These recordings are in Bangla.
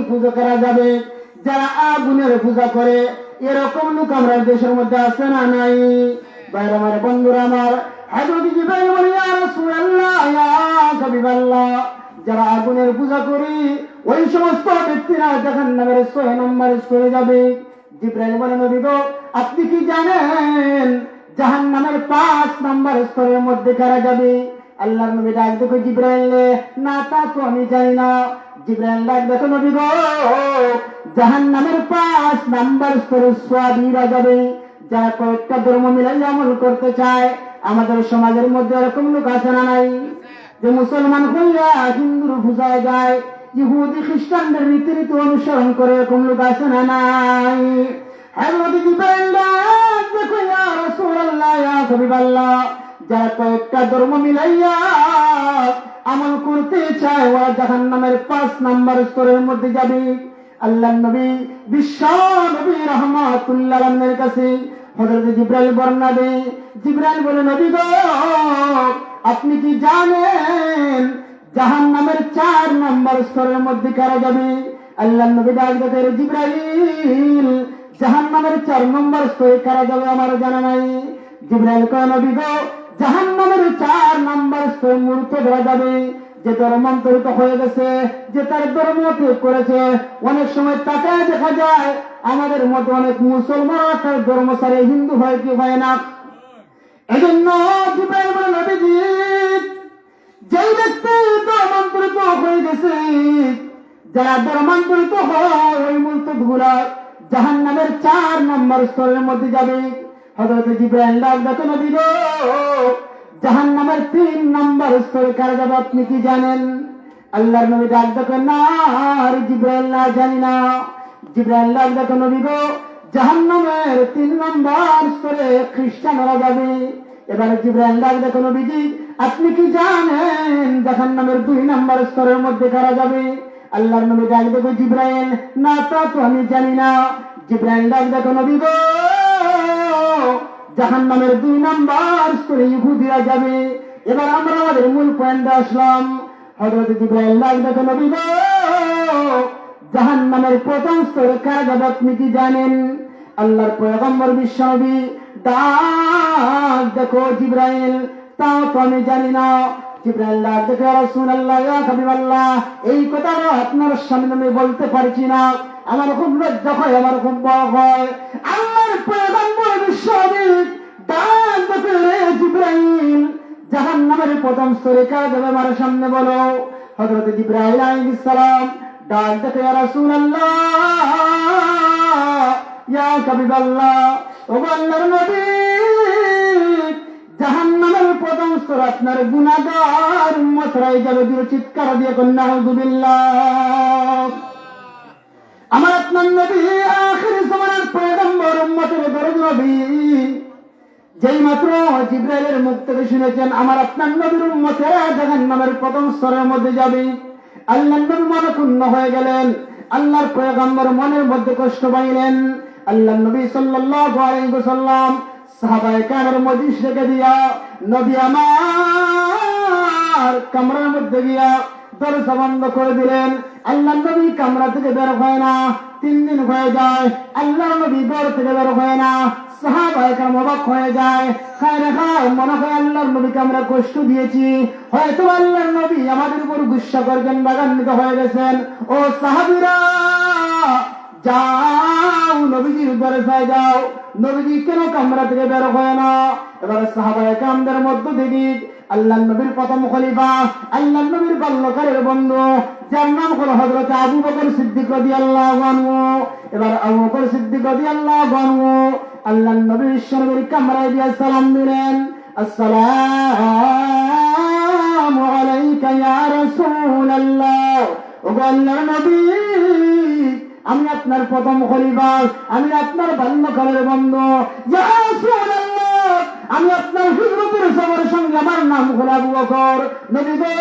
পূজা করা যাবে, যারা আগুনের পূজা করে। এরকম লোক আমরা দেশের মধ্যে আছে না নাই? ভাইরা আমার, বন্ধুরা আমার, হযরত জিবরাইল বলে, ইয়া রাসূলুল্লাহ, ইয়া হাবিবাল্লাহ, যারা আগুনের পূজা করি ওই সমস্ত ব্যক্তিরা জাহান্নামের 6 নম্বর স্তরে যাবে। জিবরাইল বলে, নবী গো, আপনি কি জানেন জাহান্নামের 5 নম্বর স্তরের মধ্যে কারা যাবে? আল্লাহর নবী ডাক দেখো জিবরাইল, না তা তো আমি জানি না। জিবরাইল ডাক দেখো, নবী গো, জাহান্নামের 5 নম্বর স্তরে সাহাবীরা যাবে, যারা কয়েকটা ধর্ম মিলাই আমল করতে চায়। আমাদের সমাজের মধ্যে এরকম লোক আছে না নাই? যে মুসলমান হইয়া হিন্দুর পূজায় যায়, ইহুদি খ্রিস্টানদের রীতিনীতি অনুসরণ করে, এরকম লোক আছে না নাই? হযরত জিবরাইল দেখো, ইয়া রাসূলুল্লাহ, ইয়া হাবিবাল্লাহ, যারা কয়েকটা ধর্ম মিলাইয়া আমল করতে চায় ওরা জাহান্নামের 5 নম্বর স্তরের মধ্যে যাবে। আল্লাহর নবী বিশ্ব নবী রাহমাতুল্লাহ আলাইহির কাছে হযরত জিবরাইল বর্ণনা দেয়। জিবরাইল বলে, নবী গো, আপনি কি জানেন জাহান্নামের 4 নম্বর স্তরের মধ্যে কারা যাবে? আল্লাহর নবী ডাক দেখে, জিবরাইল, জাহান্নামের 4 নম্বর স্তরে কারা যাবে আমার জানা নাই। জিবরাইল কয়, নবী গো, জাহান্নামের 4 নম্বর স্তরে মুরতাদরা যাবে, যে ধর্মান্তরিত হয়ে গেছে, যে তার ধর্ম ত্যাগ করেছে। অনেক সময় তাকায় দেখা যায় আমাদের মতো অনেক মুসলমান তার ধর্ম ছাড়ে হিন্দু হয় কি হয় না। এজন্য জিবরাইল বলে, নবীজি, যেই ব্যক্তি ধর্মান্তরিত হয়ে গেছে, যারা ধর্মান্তরিত হয় ওই মুরতাদগুলা জাহান্নামের 4 নম্বর স্তরের মধ্যে যাবে। হযরত জিবরাইল ডাক দেখো, নবী গো, জাহান্নামের 3 নম্বর স্তরে কারা যাবে আপনি কি জানেন? আল্লাহর নবী ডাক দেখো, না জিবরাইল, না জানি না। জিবরাইল ডাক দেখো, নবী গো, জাহান্নামের 3 নম্বর স্তরে খ্রিস্টানরা যাবে। এবারে জিবরাইল ডাক দেখো, নবীজি, আপনি কি জানেন জাহান্নামের 2 নম্বর স্তরের মধ্যে কারা যাবে? আল্লাহর নবী ডাক দেখো, জিবরাইল, না তা তো আমি জানি না। জিবরাইল ডাক দেখো, নবী গো, জাহান্নামের 2 নম্বর স্তরে ইহুদিরা যাবে। এবার আমরা আমাদের মূল পয়েন্টে আসলাম। হযরত জিবরাইল ডাক দেখো, নবী গো, জাহান্নামের 1ম স্তরে কারা যাবে আপনি কি জানেন? আল্লাহর পয়গম্বর বিশ্বনবী ডাক দেখো, জিবরাইল, তাও তো আমি জানি না। জিবরাইল ডাক দেখো, ইয়া রাসূলুল্লাহ, ইয়া হাবিবাল্লাহ, এই কথাটা আপনার সামনে আমি বলতে পারছি না, আমার খুব লজ্জা হয়, আমার খুব ভয় হয়। আল্লাহর পয়গম্বর বিশ্বনবী ডাক দেখো, রে জিবরাইল, জাহান্নামের 1ম স্তরে কারা যাবে আমার সামনে বলো। হযরত জিবরাইল আলাইহিস সালাম ডাক দেখো, ইয়া রাসূলুল্লাহ, ইয়া হাবিবাল্লাহ, ও আল্লাহর নবী, জাহান্নামের 1ম স্তর আপনার গুনাহগার উম্মতরাই যাবে। দিয়ে চিৎকার দিয়ে কন্যা নাউযুবিল্লাহ। আমার আপনার নবী আখির জামানার পয়গম্বর, উম্মতের দরদ নবী, যেই মাত্র জিবরাইলের মুখ থেকে শুনেছেন আমার আপনার নবীর উম্মতেরা জাহান্নামের 1ম স্তরের মধ্যে যাবে, আল্লাহর নবী মনে ক্ষুণ্ণ হয়ে গেলেন। আল্লাহর পয়গম্বর মনের মধ্যে কষ্ট পাইলেন। আল্লাহর নবী সাল্লাল্লাহু আলাইহি ওয়াসাল্লাম সাহাবায়ে কেরামের মজলিস রেখে দিয়া নবী আমার কামরার মধ্যে গিয়া দরজা বন্ধ করে দিলেন। আল্লাহর নবী কামরা থেকে বের হয় না। 3 দিন হয়ে যায়, আল্লাহর নবী ঘর থেকে বের হয় না। সাহাবায়ে কেরাম অবাক হয়ে যায়, খায়রে খায়, মনে হয় আল্লাহর নবীকে আমরা কষ্ট দিয়েছি, হয়তো আল্লাহর নবী আমাদের উপর গুসা করবেন, রাগান্বিত হয়ে গেছেন। ও সাহাবীরা, যাও নবীজির দরজায় যাও, নবীজি কেন কামরা থেকে বের হয় না? এবার সাহাবায়ে কেরামদের মধ্য থেকে আল্লাহর নবীর 1ম খলিফা, আল্লাহর নবীর বাল্যকালের বন্ধু, যার নাম হলো হযরত আবু বকর সিদ্দিক রাদিয়াল্লাহু আনহু। এবার আবু বকর সিদ্দিক রাদিয়াল্লাহু আনহু আল্লাহর নবীর বিশ্বনবীর কামরায় দিয়ে সালাম দিলেন, আসসালামু আলাইকা ইয়া রাসূলুল্লাহ। ও আল্লাহর নবী, আমি আপনার 1ম খলিফা, আমি আপনার বাল্যকালের বন্ধু, ইয়া রাসূলুল্লাহ, আমি আপনার হিজরতের সফরের সঙ্গে আমার নাম হলো আবু বকর। নবী গো,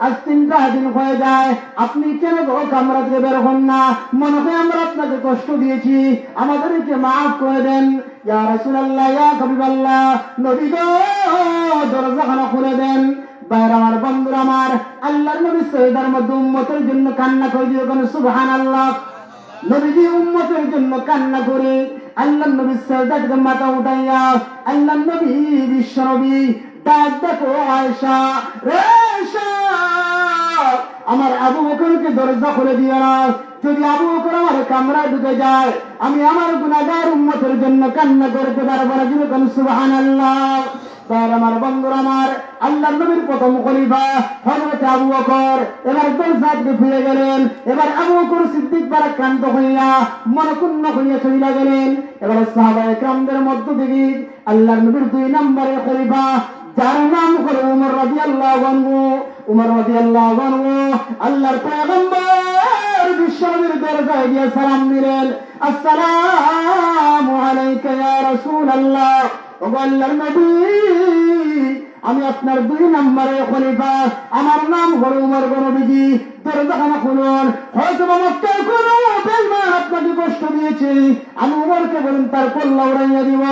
আজ 3টা দিন হয়ে যায়, আপনি কেন গো কামরা থেকে বের হন না? মনে হয় আমরা আপনাকে কষ্ট দিয়েছি, আমাদেরকে মাফ করে দেন। ইয়া রাসূলুল্লাহ, ইয়া হাবিবাল্লাহ, নবী গো, দরজাখানা খুলে দেন। বাইরে আমার বন্ধুরা আমার, আল্লাহর নবী সৈয়দার মধ্যে উম্মতের জন্য কান্না করে দিও কেন সুবহানাল্লাহ। নবীজি উম্মতের জন্য কান্না করে আল্লাহর নবী সৈয়দাকে মাথা উঠাইয়া আল্লাহর নবী বিশ্ব নবী ডাক দেখো আয়েশা, রে আয়েশা, আমার আবু বকরকে দরজা খুলে দিও না। যদি আবু বকর আমার কামরায় ঢুকে যায়, আমি আমার গুনাহগার উম্মতের জন্য কান্না করতে পারবো না। যেরকম সুবহানাল্লাহ। তার আমার বন্ধুরা আমার, আল্লাহর নবীর প্রথম খলিফা হযরত আবু বকর এবার দরজাকে ফিরে গেলেন। এবার আবু বকর সিদ্দিক পরাক্রান্ত হইয়া মনক্ষুণ্ণ হইয়া চলিয়া গেলেন। এবার সাহাবায়ে কেরামদের মধ্য থেকে আল্লাহর নবীর 2 নম্বরের খলিফা, যার নাম হলো উমর রাদিয়াল্লাহু আনহু। উমর রাদিয়াল্লাহু আনহু আল্লাহর পয়গম্বর বিশ্বনবীর দরজায় গিয়ে সালাম দিলেন, আসসালামু আলাইকা ইয়া রাসূলুল্লাহ। ও আল্লাহর নবী, আমি আপনার 2 নম্বরের খলিফা, আমার নাম হলো উমর গো নবীজি, দরজাখানা খুলুন। হয়তো মক্কার কোনো বেঈমান আপনাকে কষ্ট দিয়েছে, আমি উমরকে বলুন তার কল্লা উড়াইয়া দিব।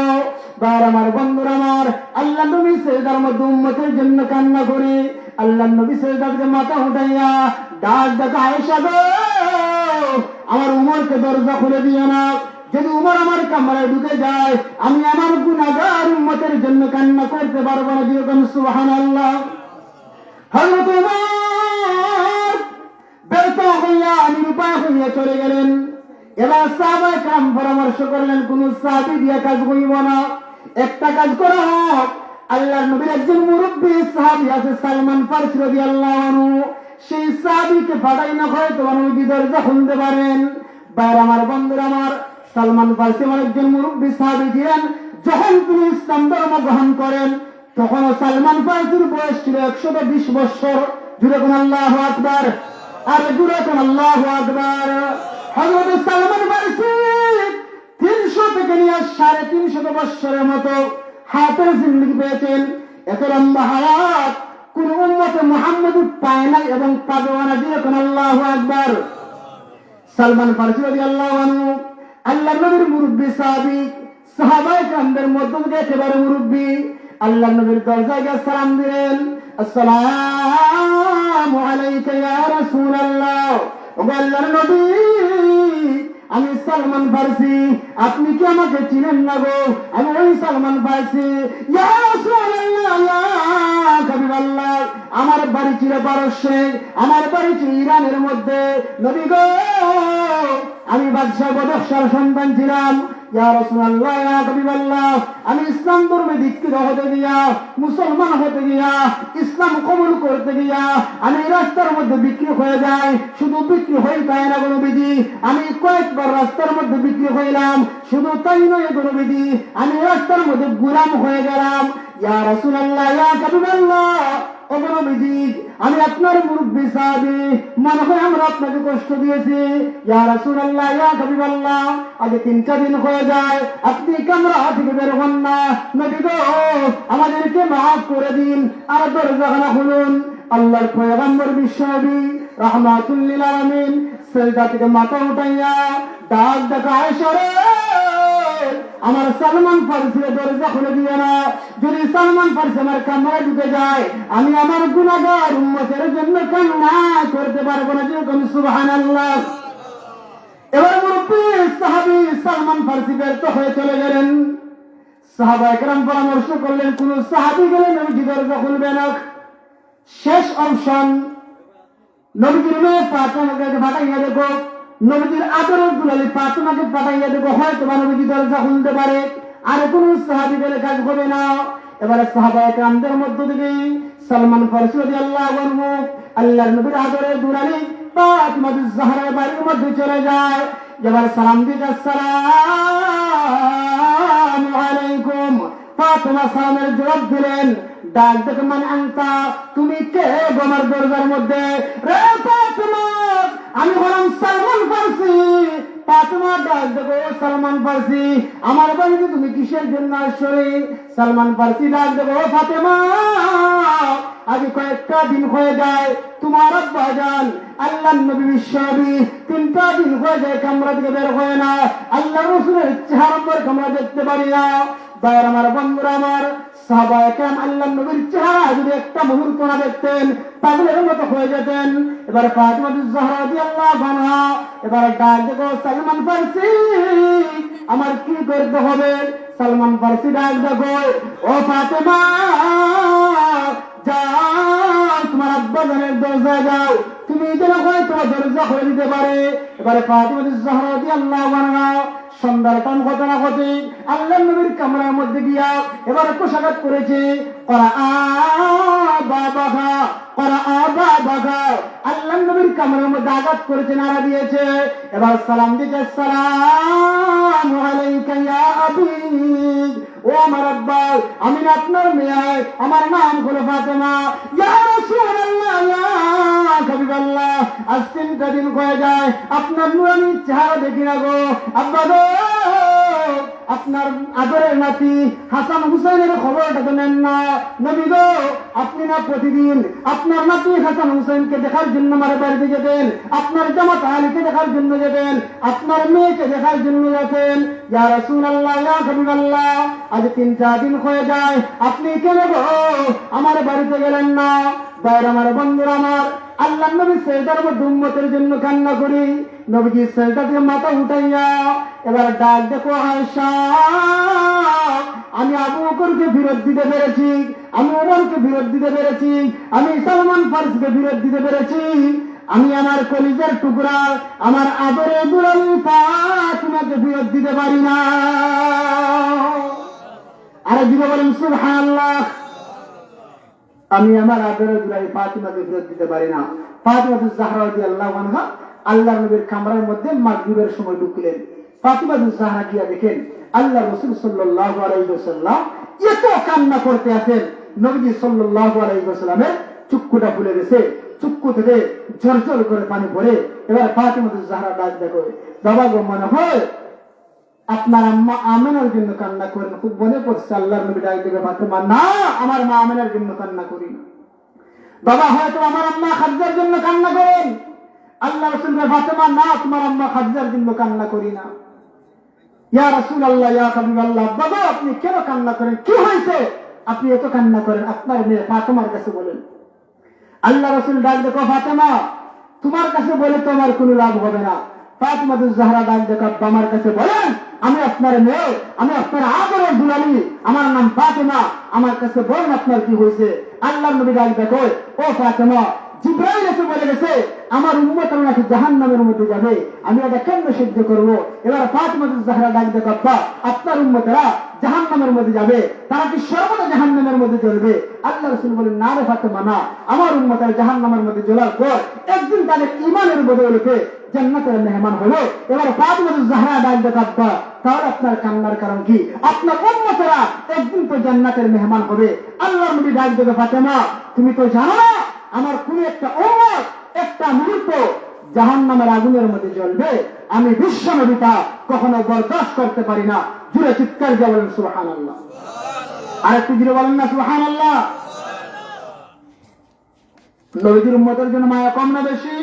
বার আমার বন্ধুরা আমার, আল্লাহ নবী সেজদার মধ্যে উম্মতের জন্য কান্না করে আল্লাহ নবী সেজদাকে মাথা উঠাইয়া ডাক ডাকা, আয়েশা গো, আমার উমরকে দরজা খুলে দিও না। যদি উমর আমার কামরায় ঢুকে যায়, আমি আমার গুনাহগার উম্মতের জন্য কান্না করতে পারবো না। যেরকম সুবহানাল্লাহ। হযরত উমর ব্যর্থ হইয়া নিরুপায় হইয়া চলে গেলেন। এবার সাহাবায়ে কেরাম পরামর্শ করলেন, কোন সাহাবী দিয়া কাজ হইব না, একটা কাজ করা হোক। আল্লাহর নবীর একজন মুরব্বী সাহাবী আছে সালমান ফারসি রাদিয়াল্লাহু আনহু, সেই সাহাবীকে পাঠাই না, হয়তো নবী দরজা খুলতে পারেন। বাইরে আমার বন্ধুরা আমার, সালমান ফারসি আমার একজন মুরব্বী সাহাবী ছিলেন। যখন তিনি ইসলাম ধর্ম গ্রহণ করেন, তখন সালমান ফারসির বয়স ছিল 120 বছর। জুড়ে কোন আল্লাহু আকবার, আর জুড়ে কোন আল্লাহু আকবার। হযরত সালমান ফারসি 300 থেকে নিয়ে 350 বছরের মতো হায়াতের জিন্দেগি পেয়েছেন। এত লম্বা হায়াত কোন উম্মতে মুহাম্মদী পায় নাই এবং পাবেও না। জুড়ে কোন আল্লাহু আকবার। সালমান ফারসি রাদিয়াল্লাহু আনহু আল্লাহর নবীর মুরব্বী সাহাবী, সাহাবায়ে কেরামদের মধ্য থেকে একেবারে মুরব্বী। আল্লাহর নবীর দরজায় গিয়ে সালাম দিলেন, আসসালামু আলাইকা ইয়া রাসূলুল্লাহ। ও আল্লাহর নবী, আমি সালমান ফারসি, আপনি কি আমাকে চিনেন না গো? আমি ওই সালমান ফারসি। ইয়া রাসূলুল্লাহ, ইয়া হাবিবাল্লাহ, আমার বাড়ি ছিল পারস্যে, আমার বাড়ি ছিল ইরানের মধ্যে। নবী গো, আমি বাদশাহ বদশার সন্তান ছিলাম। ইয়া রাসূলুল্লাহ, ইয়া হাবিবাল্লাহ, আমি ইসলাম ধর্মে দীক্ষিত হতে গিয়া, মুসলমান হতে গিয়া, ইসলাম কবুল করতে গিয়া আমি রাস্তার মধ্যে বিক্রি হয়ে যাই। শুধু বিক্রি হয়ে তাই না গো নবীজি, আমি কয়েকবার রাস্তার মধ্যে বিক্রি হইলাম। শুধু তাই নয় গো নবীজি, আমি রাস্তার মধ্যে গোলাম হয়ে গেলাম। ইয়া রাসূলুল্লাহ, ইয়া হাবিবাল্লাহ, ও নবীজি, আমি আপনার মুরব্বী সাহাবী, মনে হয় আমরা আপনাকে কষ্ট দিয়েছি। ইয়া রাসূলুল্লাহ, ইয়া হাবিবাল্লাহ, আজ 3টা দিন হয়ে যায় আপনি কামরা থেকে বের হন না। নবী গো, আমাদেরকে মাফ করে দিন, আর দরজাখানা খুলুন। আল্লাহর পয়গম্বর বিশ্বনবী রাহমাতুল লিল আলামিন সেজদা থেকে মাথা উঠাইয়া ডাক ডাকা, আয়েশা রে, আমার সালমান ফারসি দরজা খুলে দিও না। যদি সালমান ফারসি আমার কামরায় ঢুকে যায়, আমি আমার গুনাহগার উম্মতের জন্য কান্না করতে পারবো না। যেরকম সুবহানাল্লাহ। এবার মুরব্বী সাহাবী সালমান ফারসি ব্যর্থ হয়ে চলে গেলেন। সাহাবায়ে কেরাম পরামর্শ করলেন, কোন সাহাবী গেলে নবীজি দরজা খুলবে না। শেষ অপশন, নবীজির মেয়ে ফাতেমাকে পাঠাইয়া দেখো, নবীজির আদরের দুলালি ফাতেমাকে পাঠাইয়া দেখো, হয়তো নবীজি দরজা খুলতে পারে। আর কোন সাহাবী গেলে কাজ হবে না। এবারে সাহাবায়ে কেরামদের মধ্য থেকে সালমান ফারসি রাদিয়াল্লাহু আনহু আল্লাহর নবীর আদরের দুলালি ফাতেমা জাহরার বাড়ির মধ্যে চলে যায়। এবার সালাম দিতে, আসসালামু আলাইকুম। ফাতেমা সালামের জবাব দিলেন, ডাক দেখে, মান আনতা, তুমি কে আমার দরজার মধ্যে? রে ফাতেমা, আমি হলাম সালমান ফারসি। ফাতেমা ডাক দেখো, সালমান ফারসি, আমার বাড়িতে তুমি কিসের জন্য আসছো? সালমান ফারসি ডাক দেখো, ফাতেমা, আজ কয়েকটা দিন হয়ে যায় তোমার আব্বা জান আল্লাহর নবী বিশ্বনবী 3টা দিন হয়ে যায় কামরা থেকে বের হয় না। আল্লাহর রাসূলের চেহারা পর কামরা দেখতে পারি না। ভাইয়ের আমার, বন্ধুরা আমার, সাহাবায়ে কেরাম আল্লাহর নবীর চেহারা যদি একটা মুহূর্ত না দেখতেন পাগলের মতো হয়ে যেতেন। এবার ফাতিমা জাহরা রাদিয়াল্লাহু আনহা এবার ডাক দেখো, সালমান ফারসি আমার কি করতে হবে? সালমান ফারসি ডাক দেখো, ও ফাতেমা যাও তোমার আব্বা জানের দরজায় যাও, তুমি যেন হয়তো দরজা খুলে দিতে পারে। এবারে ফাতিমা জাহরা রাদিয়াল্লাহু আনহা সন্ধ্যার টাইম ঘটনা ঘটে আল্লাহর নবীর কামরার মধ্যে গিয়া এবারে পোশাকাত করেছে, আল্লাহর নবীর কামরার মধ্যে আঘাত করেছে, নাড়া দিয়েছে। এবার সালাম দিতে, আসসালামু আলাইকা ইয়া আবি, ও আমার আব্বা, আমি আপনার মেয়ে, আমার নাম হলো ফাতেমা। ইয়া রাসূলুল্লাহ, ইয়া হাবিবাল্লাহ, আজ 3টা দিন হয়ে যায় আপনার নুরানি চেহারা দেখি না গো আব্বা গো। আপনার আদরের নাতি হাসান হুসাইনের খবরটা তো নেন না নবী গো। আপনি না প্রতিদিন আপনার নাতি হাসান হুসাইনকে দেখার জন্য আমার বাড়িতে যেতেন, আপনার জামাত আলীকে দেখার জন্য যেতেন, আপনার মেয়েকে দেখার জন্য যেতেন। ইয়া রাসূলুল্লাহ, ইয়া হাবিবাল্লাহ, আজ 3টা দিন হয়ে যায় আপনি কেন গো আমার বাড়িতে গেলেন না? ভাইয়ের আমার, বন্ধুরা আমার, আল্লাহর নবী সেজদার মধ্যে উম্মতের জন্য কান্না করি, নবীজি সেজদা থেকে মাথা উঠাইয়া এবার ডাক দেখো, আয়েশা আমি আবু বকরকে বিরোধ দিতে পেরেছি, আমি ওমরকে বিরোধ দিতে পেরেছি, আমি সালমান ফারসিকে বিরোধ দিতে পেরেছি, আমি আমার কলিজার টুকরা আমার আদরের দুলালি ফাতিমাকে বিরোধ দিতে পারি না। আরে দিতে বলেন সুবহানাল্লাহ। আমি আমার আদরের দুলালি ফাতিমাকে বিরোধ দিতে পারি না। ফাতিমা জাহরা রাদিয়াল্লাহু আনহা আল্লাহর নবীর কামরার মধ্যে মাগরিবের সময় ঢুকলেন। ফাতিমা জাহরা গিয়া দেখেন আল্লাহ রাসূল সাল্লাল্লাহু আলাইহি ওয়াসাল্লাম এত কান্না করতে আছেন, নবীজি সাল্লাল্লাহু আলাইহি ওয়াসাল্লামের চক্ষুটা ফুলে গেছে, চক্ষু থেকে ঝরঝর করে পানি পড়ে। এবার ফাতিমা জাহরা ডাক দেখো, বাবা গো, মনে হয় আপনার আম্মা আমেনার জন্য কান্না করেন। খুব মনে পড়ছে আল্লাহর নবী ডাক দেখে, ফাতিমা না, আমার মা আমেনার জন্য কান্না করি না। বাবা হয়তো আমার আম্মা খাদিজার জন্য কান্না করেন। আল্লাহ রাসূল বলেন, ফাতিমা না, তোমার আম্মা খাদিজার জন্য কান্না করি না। ইয়া রাসূলুল্লাহ, ইয়া হাবিবাল্লাহ, বাবা আপনি কেন কান্না করেন? কি হয়েছে আপনি এত কান্না করেন? আপনার মেয়ে ফাতিমার কাছে বলেন। আল্লাহ রাসূল ডাক দেখো, ফাতিমা তোমার কাছে বলে তো আমার কোনো লাভ হবে না। ফাতিমা জাহরা ডাক দেখো, আব্বা আমার কাছে বলেন, আমি আপনার মেয়ে, আমি আপনার আদরের দুলালি, আমার নাম ফাতিমা, আমার কাছে বলেন আপনার কি হয়েছে। আল্লাহর নবী ডাক দেখো, ও ফাতিমা, জিবরাইল এসে বলে গেছে আমার উম্মতরা নাকি জাহান্নামের মধ্যে যাবে, আমি এটা কেন সহ্য করবো? এবার ফাতিমা জাহরা ডাক দেখো, আব্বা আপনার উম্মতরা জাহান্নামের মধ্যে যাবে, তারা কি সর্বদা জাহান্নামের মধ্যে জ্বলবে? আল্লাহ রাসূল বলেন, না রে ফাতিমা না, আমার উম্মতরা জাহান্নামের মধ্যে জ্বলার পর একদিন তাদের ঈমানের বদৌলতে জান্নাতের মেহমান হলো। এবার ফাতিমা জাহরা ডাক দেখো, আব্বা তাহলে আপনার কান্নার কারণ কি? আপনার উম্মতরা একদিন তো জান্নাতের মেহমান হবে। আল্লাহর নবী ডাক দেখো, ফাতিমা তুমি তো জানো না আমার কোন একটা উম্মত একটা মুহূর্ত জাহান্নামের আগুনের মধ্যে জ্বলবে, আমি বিশ্ব নবীটা কখনো বরদাস্ত করতে পারি না। জুড়ে চিৎকার দিয়ে বলেন সুবহানাল্লাহ। আর একটু জুড়ে বলেন না সুবহানাল্লাহ। নবীর উম্মতের জন্য মায়া কম না বেশি?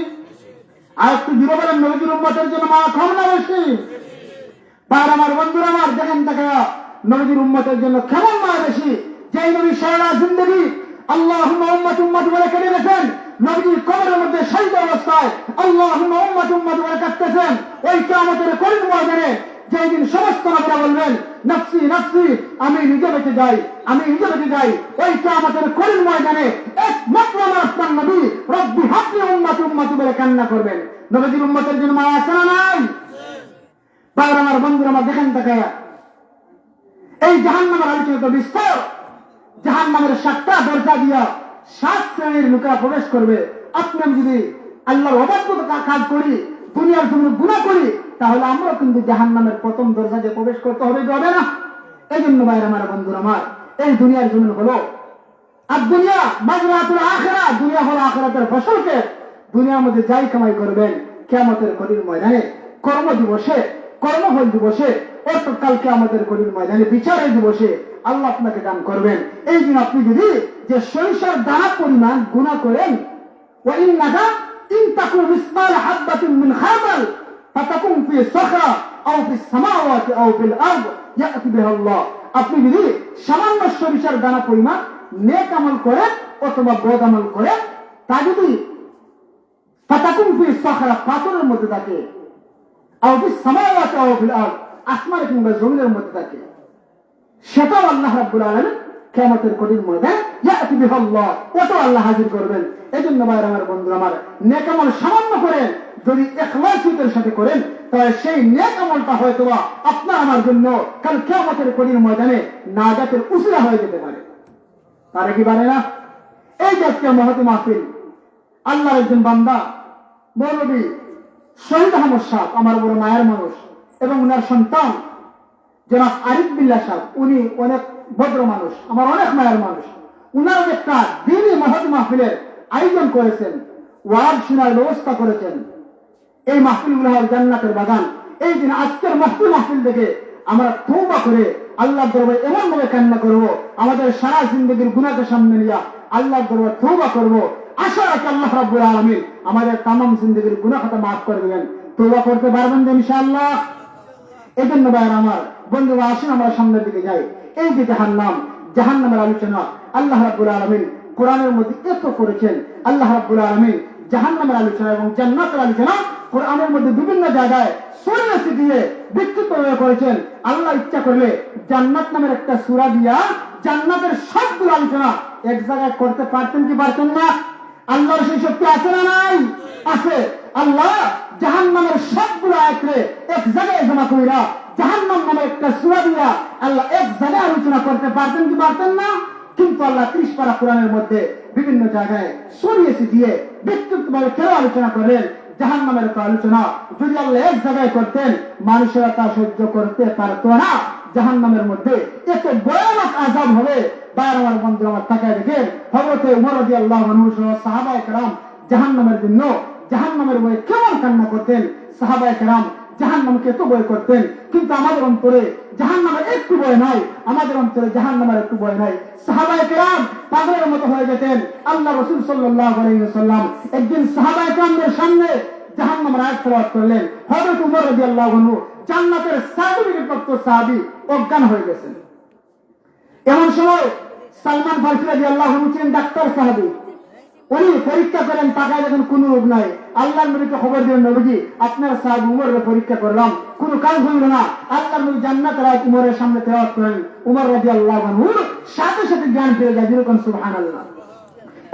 আর একটু জুড়ে বলেন, নবীর উম্মতের জন্য মায়া কম না বেশি? তার আমার, বন্ধুরা আমার, দেখেন দেখা নবীর উম্মতের জন্য কেমন মায়া বেশি। যেই নবী সারা জিন্দেগি আল্লাহুম্মা উম্মত উম্মত বলে কেটে গেছেন, নবীর কবরের মধ্যে শহীদ অবস্থায় আল্লাহুম্মা উম্মত উম্মত বলে কাটতেছেন, ওই কিয়ামতের কঠিন ময়দানে যেই দিন সমস্ত নবীরা বলবেন নফসি নফসি, আমি নিজে বেঁচে যাই, আমি নিজে বেঁচে যাই, ওই কিয়ামতের কঠিন ময়দানে একমাত্র আমার নবী রব্বি হাবলি উম্মত উম্মত বলে কান্না করবেন। নবীর উম্মতের জন্য মায়া আছে না নাই? তাহলে আমার বন্ধুরা আমার, দেখেন তাকায়া এই জাহান্নামের আলোচনা তো বিস্তর। জাহান্নামের 7টা দরজা দিয়া 7 শ্রেণীর লোকেরা প্রবেশ করবে। আপনি আমি যদি আল্লাহর অবাধ্যতা কাজ করি, দুনিয়ার জন্য গুনাহ করি, তাহলে আমরা কিন্তু জাহান্নামের প্রথম দরজা দিয়ে প্রবেশ করতে হবে না? এই জন্য ভাইরা আমার, বন্ধুরা আমার, এই দুনিয়ার জন্য হলো আর দুনিয়া মাজরাতুল আখিরা, দুনিয়া হলো আখিরাতের ফসলকে। দুনিয়ার মধ্যে যাই কামাই করবেন, কিয়ামতের কঠিন ময়দানে কর্ম দিবসে, কর্মফল দিবসে, অর্থাৎ কিয়ামতের কঠিন ময়দানে বিচারের দিবসে আল্লাহ আপনাকে দান করবেন। এই দিন আপনি যদি যে সরিষার দানা পরিমাণ গুনাহ করেন, ওয়া ইন্নাকা ইন তাকু মিসকাল হাববাতিন মিন খারদাল, ফাতাকুম ফি সাখরা আও ফিস সামাওয়াতি আও ফিল আরদ ইয়াতি বিহা আল্লাহ। আপনি যদি সামান্য সরিষার দানা পরিমাণ নেক আমল করেন অথবা বদ আমল করেন, তা যদি ফাতাকুম ফি সাখরা পাথরের মধ্যে থাকে, আও ফিস সামাওয়াতি আও ফিল আরদ আসমান কিংবা জমিনের মধ্যে থাকে, সেটাও আল্লাহ রাব্বুল আলামিন কিয়ামতের কঠিন ময়দানে ইয়াতি বিহা আল্লাহ, ওটাও আল্লাহ হাজির করবেন। এজন্য ভাইরা আমার, বন্ধুরা আমার, নেক আমল সামান্য করেন যদি ইখলাসের সাথে করেন, তাহলে সেই নেক আমলটা হয়তো আপনার আমার জন্য কাল কিয়ামতের কঠিন ময়দানে নাজাতের উসিলা হয়ে যেতে পারে। তারা কি পারে না? এই যে আজকে মহতি মাহফিল, আল্লাহর একজন বান্দা মৌলবী শহীদ আহমদ সাহেব, আমার বড় মায়ের মানুষ, এবং উনার সন্তান জনাব আরিফ বিল্লাহ সাহেব, উনি অনেক ভদ্র মানুষ, আমার অনেক মায়ের মানুষ। উনার একটা দিনই মহতি মাহফিলের আয়োজন করেছেন, ওয়াজ শোনার ব্যবস্থা করেছেন। এই মাহফিলগুলো হয় জান্নাতের বাগান। এই দিন আজকের মহফিল মাহফিল থেকে আমরা তওবা করে আল্লাহর দরবারে এমন ভাবে কান্না করব, আমাদের সারা জিন্দগির গুনাহকে সামনে নিয়ে আল্লাহর দরবারে তওবা করব। আশা রাখি আল্লাহ রাব্বুল আলামিন আমাদের তামাম জিন্দগির গুনাহ খাতা মাফ করে দিবেন। তওবা করতে পারবেন তো ইনশাআল্লাহ? এই জন্য ভাইরা আমার, বন্ধুরা, আসুন আমরা সামনের দিকে যাই। এই যে জাহান্নামের আলোচনা আল্লাহ রাব্বুল আলামিন কোরআনের মধ্যে এত করেছেন। আল্লাহ রাব্বুল আলামিন জাহান্নামের আলোচনা এবং জান্নাতের আলোচনা কোরআনের মধ্যে বিভিন্ন জায়গায় সূরা দিয়ে বিস্তৃত করেছেন। আল্লাহ ইচ্ছা করলে জান্নাত নামের একটা সূরা দিয়া জান্নাতের সবগুলো আলোচনা এক জায়গায় করতে পারতেন কি পারতেন না? আল্লাহর সেই শক্তি আছে না নাই? আছে। আল্লাহ জাহান্নামের সবগুলো আয়াতকে এক জায়গায় জমা কইরা জাহান্নাম নামে একটা সূরা দিয়া আল্লাহ এক জায়গায় আলোচনা করতে পারতেন কি পারতেন না? কিন্তু আল্লাহ 30 পারা কোরআনের মধ্যে বিভিন্ন জায়গায় সরিয়েছে দিয়ে বিস্তৃতভাবে কেন আলোচনা করেন? জাহান্নামের তো আলোচনা যদি আল্লাহ এক জায়গায় করতেন, মানুষেরা তা সহ্য করতে পারত না। জাহান্নামের মধ্যে এত ভয়ানক আযাব হবে। বাইরে আমার বন্ধু আমার তাকায় দেখেন, হযরত ওমর রাদিয়াল্লাহু আনহু সহ সাহাবায়ে কেরাম জাহান্নামের জন্য জাহান্নামের ভয়ে কেমন কান্না করতেন। সাহাবায়ে কেরাম জাহান্নামকে এত ভয় করতেন, কিন্তু আমাদের অন্তরে জাহান্নামের একটু ভয় নাই। আমাদের অন্তরে জাহান্নামের একটু ভয় নাই। সাহাবায়ে কেরাম পাগলের মতো হয়ে যেতেন। আল্লাহ রাসূল সাল্লাল্লাহু আলাইহি ওয়াসাল্লাম একদিন সাহাবায়ে কেরামদের সামনে জাহান্নামের আয়াত তেলাওয়াত করলেন। হযরত ওমর রাদিয়াল্লাহু আনহু জান্নাতের সার্টিফিকেট প্রাপ্ত সাহাবী অজ্ঞান হয়ে গেছেন। এমন সময় সালমান ফারসি রাদিয়াল্লাহু আনহু ছিলেন ডাক্তার সাহাবী। উনি পরীক্ষা করেন, টাকায় যখন কোন রোগ নাই, আল্লাহর নবীকে খবর দিলেন, নবীজি আপনার সাহাবী উমরের পরীক্ষা করলাম, কোন কাজ হইল না। আল্লাহর নবী জান্নাতের আয়াত উমরের সামনে তেলাওয়াত করেন। উমর রাদিয়াল্লাহু আনহু সাথে সাথে জ্ঞান পেয়ে যায়। যেরকম সুবহানাল্লাহ।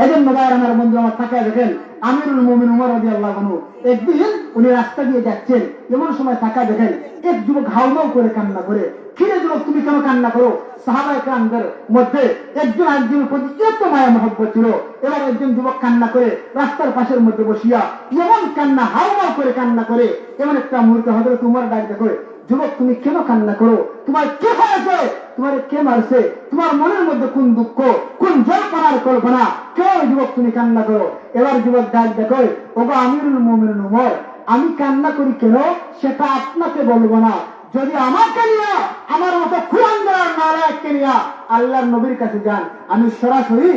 এজন্য ভাইরা আমার, বন্ধু আমার, তাকায় দেখেন আমিরুল মুমিনিন উমর রাদিয়াল্লাহু আনহু একদিন উনি রাস্তা দিয়ে যাচ্ছেন। এমন সময় তাকায় দেখেন এক যুবক হাউমাউ করে কান্না করে। কিরে যুবক, তুমি কেন কান্না করো? সাহাবায়ে কেরামদের মধ্যে একজন আরেকজনের প্রতি এত মায়া মহব্বত ছিল। এবার একজন যুবক কান্না করে রাস্তার পাশের মধ্যে বসিয়া এমন কান্না, হাউমাউ করে কান্না করে। এমন একটা মুহূর্তে হযরত উমর ডাক দেখে, যুবক তুমি কেন কান্না করো? তোমার কে হয়েছে? তোমার কে মারছে? তোমার মনের মধ্যে কোন দুঃখ, কোন জল্পনার কল্পনা? কেন যুবক তুমি কান্না করো? এবার যুবক ডাক দেখো, ওগো আমিরুল মুমিনিন উমর, আমি কান্না করি কেন সেটা আপনাকে বলবো না। যদি আমাকে নিয়ে, আমার মতো কুলাঙ্গার নালায়েককে নিয়ে আল্লাহর নবীর কাছে যান, আমি সরাসরি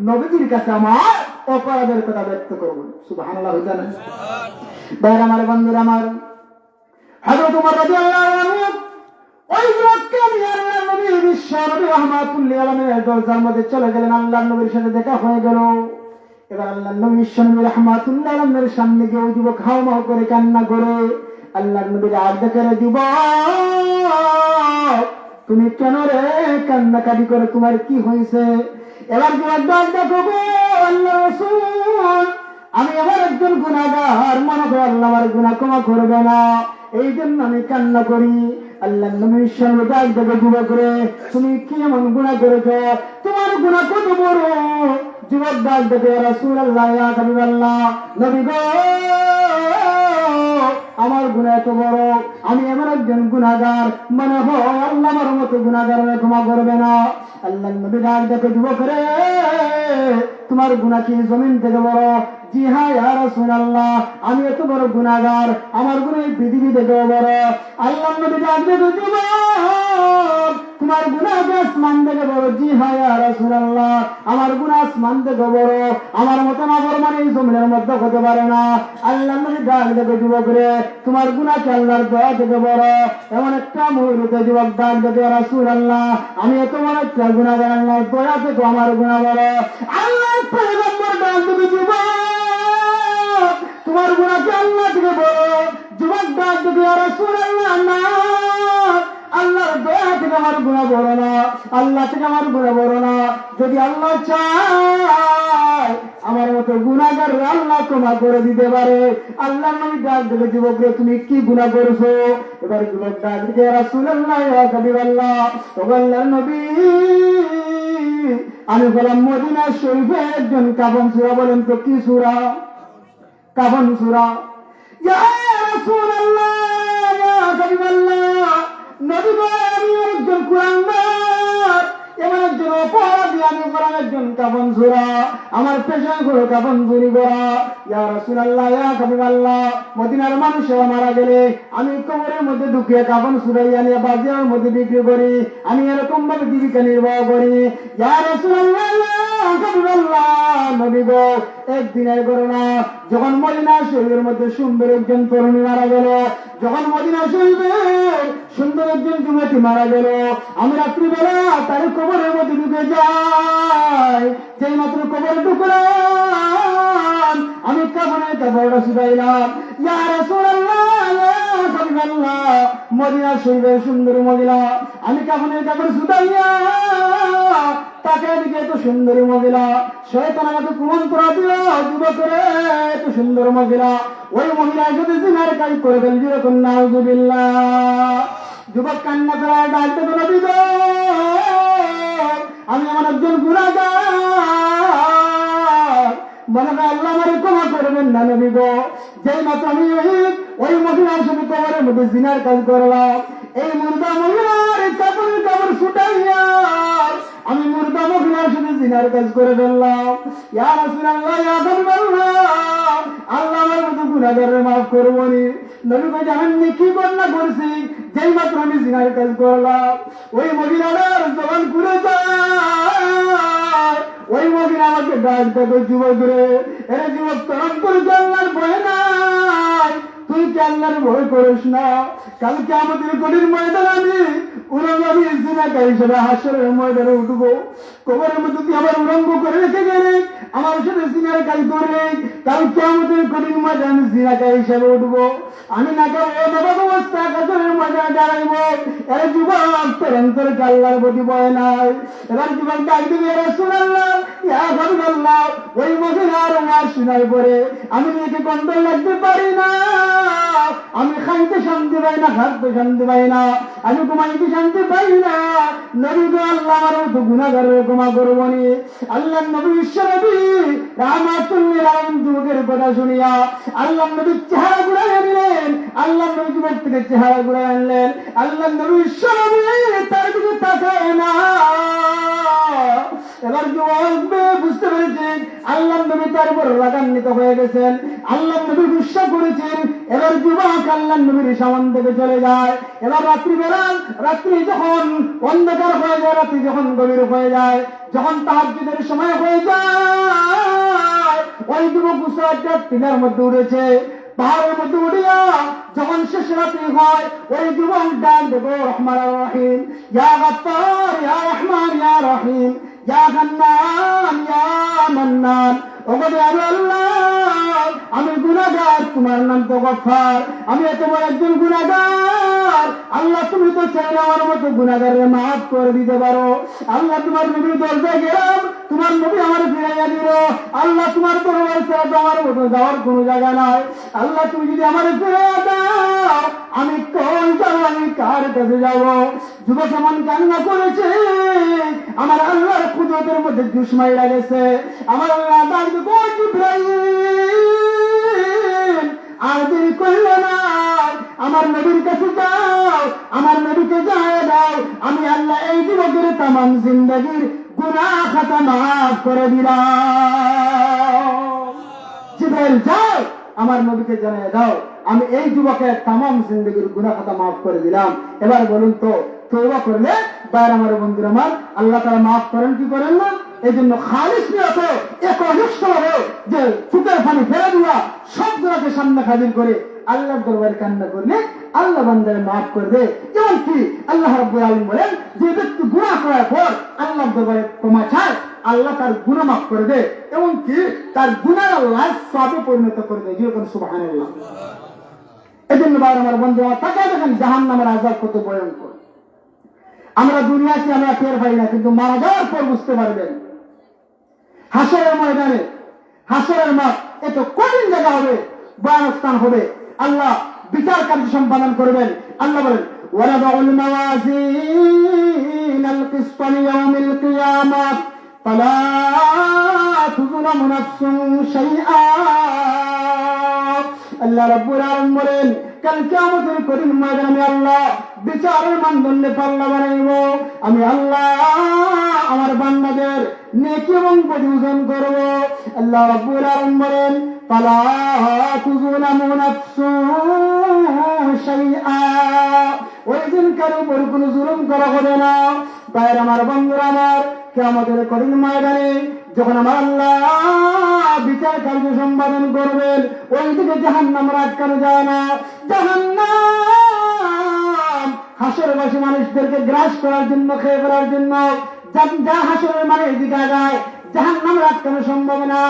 নবীজির কাছে আমার অপরাধের কথা ব্যক্ত করবো। সুবহানাল্লাহ। হইতা না? ভাইরা আমার, বন্ধুরা আমার, হযরত ওমর রাদিয়াল্লাহু আনহু ওই যুবককে নিয়ে আল্লাহর নবী বিশ্ব নবী রাহমাতুল লিল আলামিনের দরজার মধ্যে চলে গেলেন। আল্লাহর নবীর সাথে দেখা হয়ে গেল। এবার আল্লাহর নবী বিশ্ব নবী রাহমাতুল লিল আলামিনের সামনে গিয়ে ওই যুবক হাউমাউ করে কান্না করে আল্লাহর নবীর আগ দেখে, যুবক তুমি কেন রে কান্নাকাটি করে, তোমার কি হয়েছে? এবার যুবক ডাক দেখো, আল্লাহ রাসূল, আমি আমার একজন গুনাহগার, মনে করে আল্লাহ আমার গুনাহ ক্ষমা করবে না, এই জন্য আমি কান্না করি। আল্লাহ নবীর সামনে ডাক দেখে, যুবক রে তুমি কি এমন গুনাহ করেছো? তোমার গুনাহ কত বড়? যুবক ডাক দেখে, ইয়া রাসূলুল্লাহ, ইয়া হাবিবাল্লাহ, নবী গো, আমার গুনাহ এত বড়, আমি এমন একজন গুনাহগার, মনে হয় আল্লাহ আমার মতো গুনাহগারের ক্ষমা করবে না। আল্লাহ নবী ডাক দেখে, যুবক রে তোমার গুনাহ কি জমিন থেকে বড়? জি হ্যাঁ ইয়া রাসূলুল্লাহ, আমি এত বড় গুনাহগার, আমার গুনাহ পৃথিবী থেকে বড়। আল্লাহ নবী ডাক দেখে, যুবক তোমার গুনাহ কি আসমান থেকে বড়? জি হ্যাঁ ইয়া রাসূলুল্লাহ, আমার গুনাহ আসমান থেকে বড়, আমার মতো নাফরমানি এই জমিনের মধ্যে হতে পারে না। আল্লাহ নবী ডাক দেবে, যুবক রে, তোমার গুনাহ কি আল্লাহর দয়া থেকে বড়? এমন একটা মুহূর্তে যুবক ডাক দেবে, ইয়া রাসূলুল্লাহ, আমি এত বড় একটা গুনাহগার, আল্লাহর দয়া থেকে আমার গুনাহ বড়। আল্লাহর পয়গম্বর ডাক দেবে, যুবক, তোমার গুনাহ কি আল্লাহ থেকে বড়? যুবক ডাক দেবে, ইয়া রাসূলুল্লাহ, না, আল্লাহর দয়া থেকে আমার গুনাহ বড় না, আল্লাহ থেকে আমার গুনাহ বড় না। যদি আল্লাহ চায় আমার মতো গুনাহগার আল্লাহ ক্ষমা করে দিতে পারে। আল্লাহ নবী ডাক দেবে, যুবক রে, তুমি কি গুনাহ করেছো? এবার যুবক ডাক দিবে, ইয়া রাসূলুল্লাহ, ইয়া হাবিবাল্লাহ, ও আল্লাহর নবী, আমি বললাম মদিনা শরীফে একজন কাফন সূরা। বলেন তো কি সূরা? কাফন সূরা। ইয়া রাসূলুল্লাহ, ইয়া হাবিবাল্লাহ, নবী গো, আমি একজন কুরআনদার, এমন একজন অপরাধী, আমি কোরআন একজন কাফন সূরা, আমার পেশা হলো কাফন চুরি করা। ইয়া রাসূলুল্লাহ, ইয়া হাবিবাল্লাহ, মদিনার মানুষেরা মারা গেলে আমি কবরের মধ্যে ঢুকিয়ে কাফন সূরাইয়া নিয়ে বাজারের মধ্যে বিক্রি করি, আমি এরকম ভাবে জীবিকা নির্বাহ করি। ইয়া রাসূলুল্লাহ, ইয়া হাবিবাল্লাহ, নবী গো, একদিনের ঘটনা, যখন মদিনা শরীফের মধ্যে সুন্দর একজন তরুণী মারা গেল, যখন মদিনা শরীফে সুন্দর একজন যুবতী মারা গেল, আমি রাত্রিবেলা তার কবরের মধ্যে ঢুকে যাই। যেই মাত্র কবর ঢুকলাম, আমি কাফনের কাপড়টা শুকাইলাম। ইয়া রাসূলুল্লাহ, ইয়া হাবিবাল্লাহ, মদিনা শরীফের সুন্দর মহিলা, আমি কাফনের কাপড় শুকাইয়া তাকে দিকে, এত সুন্দরী মহিলা, শয়তান আমাকে কুমন্ত্রণা দিল, যুবক রে, এত সুন্দর মহিলা, ওই মহিলা যদি জিনার কাজ করে ফেল, যেরকম নাউযুবিল্লাহ। যুবক কান্না করে ডাকতে তো, নবী গো, আমি আমার একজন গুনাহগার, মনে হয় আল্লাহ আমারে ক্ষমা করবেন না। নবী গো, যেই মাত্র আমি ওই মহিলার সাথে কবরের মধ্যে জিনার কাজ করলাম, এই মুর্দা মহিলার কাপড়ের কাপড় ছুটাইয়া আমি মুর্দা মহিলার সাথে জিনার কাজ করে ফেললাম। ইয়া রাসূলুল্লাহ, ইয়া হাবিবাল্লাহ, আল্লাহ আমার মতো গুনাহগারের মাফ করবনি। নবী কই, জানেননি কি গুনাহ করছি? যেই মাত্র আমি জিনার কাজ করলাম, ওই মহিলার জবান খুলে যায়, ওই মহিলা আমাকে ডাক দেবে, যুবক রে, এরে যুবক, তরণ করে আল্লাহর ভয় নাই, তুই কি আল্লাহর ভয় করিস না? কালকে আমাদের গলির ময়দান আমি উরঙ্গি জিনাকা হিসেবে হাসরের ময়দানে উঠবো, কবরের মধ্যে তুই আবার উরঙ্গ করে রেখে গেলে, আমার সাথে জিনার কাজ করলে, কালকে আমাদের গলির ময়দান জিনাকা হিসেবে উঠবো, আমি না করে এবার অবস্থা হাসরের ময়দানে দাঁড়াইবো। এর যুবক, তোর অন্তরে আল্লাহর প্রতি ভয় নাই। এবার যুবক ডাক দিবে, ইয়া রাসূলুল্লাহ, ইয়া হাবিবাল্লাহ, ওই মহিলার ওয়াজ শোনার পরে আমি নিজেকে কন্ট্রোল রাখতে পারি না, আমি খাইতে শান্তি পাই না, খাইতে শান্তি পাই না, আমি ঘুমাইতে শান্তি পাই না। নবী গো, আল্লাহ আমার মতো গুনাহগারের ক্ষমা করবনি। আল্লাহ নবী, বিশ্ব নবী রাহমাতুল লিল আলামিন যুবকের কথা শুনিয়া আল্লাহ নবী চেহারা ঘুরাইয়া নিলেন, আল্লাহ নবী যুবক থেকে চেহারা ঘুরাই আনলেন। আল্লাহ নবী, বিশ্ব নবী তার দিকে তাকায় না। এবার যুবক বুঝতে পেরেছে আল্লাহ নবী তার উপর রাগান্বিত হয়ে গেছেন, আল্লাহ নবী গুসা করেছেন। এবার যুবক আল্লাহ নবীর সামনে থেকে চলে যায়। এবার রাত্রিবেলা, রাত্রি যখন অন্ধকার হয়ে যায়, রাত্রি যখন গভীর হয়ে যায়, যখন তাহাজ্জুদের সময় হয়ে যায়, ওই যুবক গুসা একটা টিলার মধ্যে উঠেছে, পাহাড়ের মধ্যে উঠিয়া যখন শেষ রাত্রি হয়, ওই যুবক ডাক দেবো, রহমান রহিম, ইয়া গফফার, ইয়া রহমান, ইয়া রহিম, ইয়া হান্নান, ইয়া মান্নান, ওগো দয়ালু আল্লাহ, আমি গুনাহগার, তোমার নাম তো গফফার, আমি এত বড় একজন গুনাহগার, আল্লাহ তুমি তো চাইলে আমার মতো গুনাহগারের মাফ করে দিতে পারো। আল্লাহ, তোমার নবীর দরজায় গেলাম, তোমার নবী আমার ফিরাইয়া দিল। আল্লাহ, তোমার দরবার ছাড়া তো আমার মতো যাওয়ার কোনো জায়গা নাই। আল্লাহ, তুমি যদি আমার ফিরাইয়া দাও, আমি কোন যাব, আমি কার কাছে যাব? যুবক এমন কান্না করেছে, আমার আল্লাহর কুদরতের মধ্যে জুস মাইরা গেছে। আমার আল্লাহ ডাক দেবো, জিবরাইল, আর দেরি করলে না, আমার নবীর কাছে যাও, আমার নবীকে জানিয়ে দাও, আমি আল্লাহ এই যুবকের তামাম জিন্দেগীর গুনাহ খাতা মাফ করে দিলাম। জিবরাইল, যাও, আমার নবীকে জানিয়ে দাও, আমি এই যুবকের তামাম জিন্দেগীর গুনাহ খাতা মাফ করে দিলাম। এবার বলুন তো, তওবা করলে বাইরে আমার বন্ধুরা আমার আল্লাহ তাআলা মাফ করেন কি করেন না। এই জন্য খালিস নিয়তে একনিষ্ঠভাবে যে চোখের পানি ফেলে দেওয়া সবগুলোকে সামনে হাজির করে আল্লাহর দরবারে কান্না করলে আল্লাহ বান্দারে মাফ করবে। এমনকি আল্লাহ রাব্বুল আলামিন বলেন যে ব্যক্তি গুনাহ করার পর আল্লাহর দরবারে ক্ষমা চায় আল্লাহ তার গুনাহ মাফ করে দেয়, এমনকি তার গুনাহ আল্লাহ সওয়াবে পরিণত করে দেয়। যেরকম সুবহানাল্লাহ। এই জন্য ভাই আমার বন্ধু তাকায় দেখেন জাহান্নামের আযাব কত ভয়ঙ্কর। আমরা দুনিয়াতে আমরা টের পাই না, কিন্তু মারা যাওয়ার পর বুঝতে পারবেন। হাসরের ময়দানে হাসরের মাঠ এত কঠিন জায়গা হবে, ভয়ানক স্থান হবে। আল্লাহ বিচার কার্য সম্পাদন করবেন। আল্লাহ বলেন ওয়ানাদাউল মাওয়াজিনাল কিসত লিয়াউমিল কিয়ামাহ ফালা তুযলামু নাফসুন শাইআ। আল্লাহ রাব্বুল আলামিন বলেন কাল কিয়ামতের কঠিন ময়দানে আল্লাহ বিচারের মানদণ্ডে পাল্লা বানাইব। আমি আল্লাহ আমার বান্দাদের নেকি এবং প্রতিবেদন করব। আল্লাহ রাব্বুল আলামিন বলেন ফালা তুযলামু নাফসুন শাইআ। ওই দিন কারো উপর কোনো জুলুম করা হবে না। ভাইয়ের আমার বন্ধুরা আমার কিয়ামতের কঠিন ময়দানে যখন আমার আল্লাহ বিচার কার্য সম্পাদন করবেন ওই দিকে জাহান্নাম আটকানো যায় না। জাহান্নাম হাসরবাসী মানুষদেরকে গ্রাস করার জন্য খেয়ে ফেলার জন্য যা হাসরের মানে এদিকে আগায় জাহান্নাম আটকানো সম্ভব না।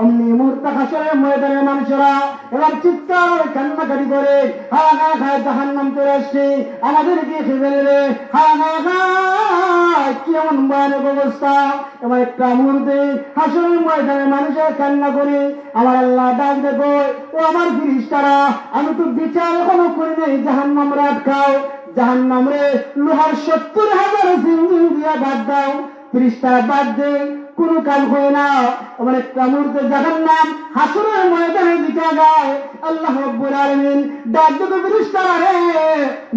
অমনি মুহূর্তে হাসরের ময়দানের মানুষেরা এবার চিৎকার কান্নাকাটি করে হা হা হা জাহান্নাম চলে আসছে, আমাদেরকে খেয়ে ফেলবে, হা হা হা কেমন ভয়ানক অবস্থা। এবার একটা মুহূর্তে হাসরের ময়দানের মানুষের কান্না করে আমার আল্লাহ ডাক দেখো ও আমার ফেরেশতারা, আমি তো বিচার এখনো করি নাই, জাহান্নাম আটকাও, জাহান্নাম রে লোহার 70,000 জিঞ্জির দিয়া বাদ দাও। ফেরেশতারা বাদ দেয়, কোন কাজ হয় না। আমার একটা মুহূর্তে জাহান্নাম হাসরের ময়দানে দিকে গায়। আল্লাহ রাব্বুল আলামিন ডাক দেবে ফেরেশতারা রে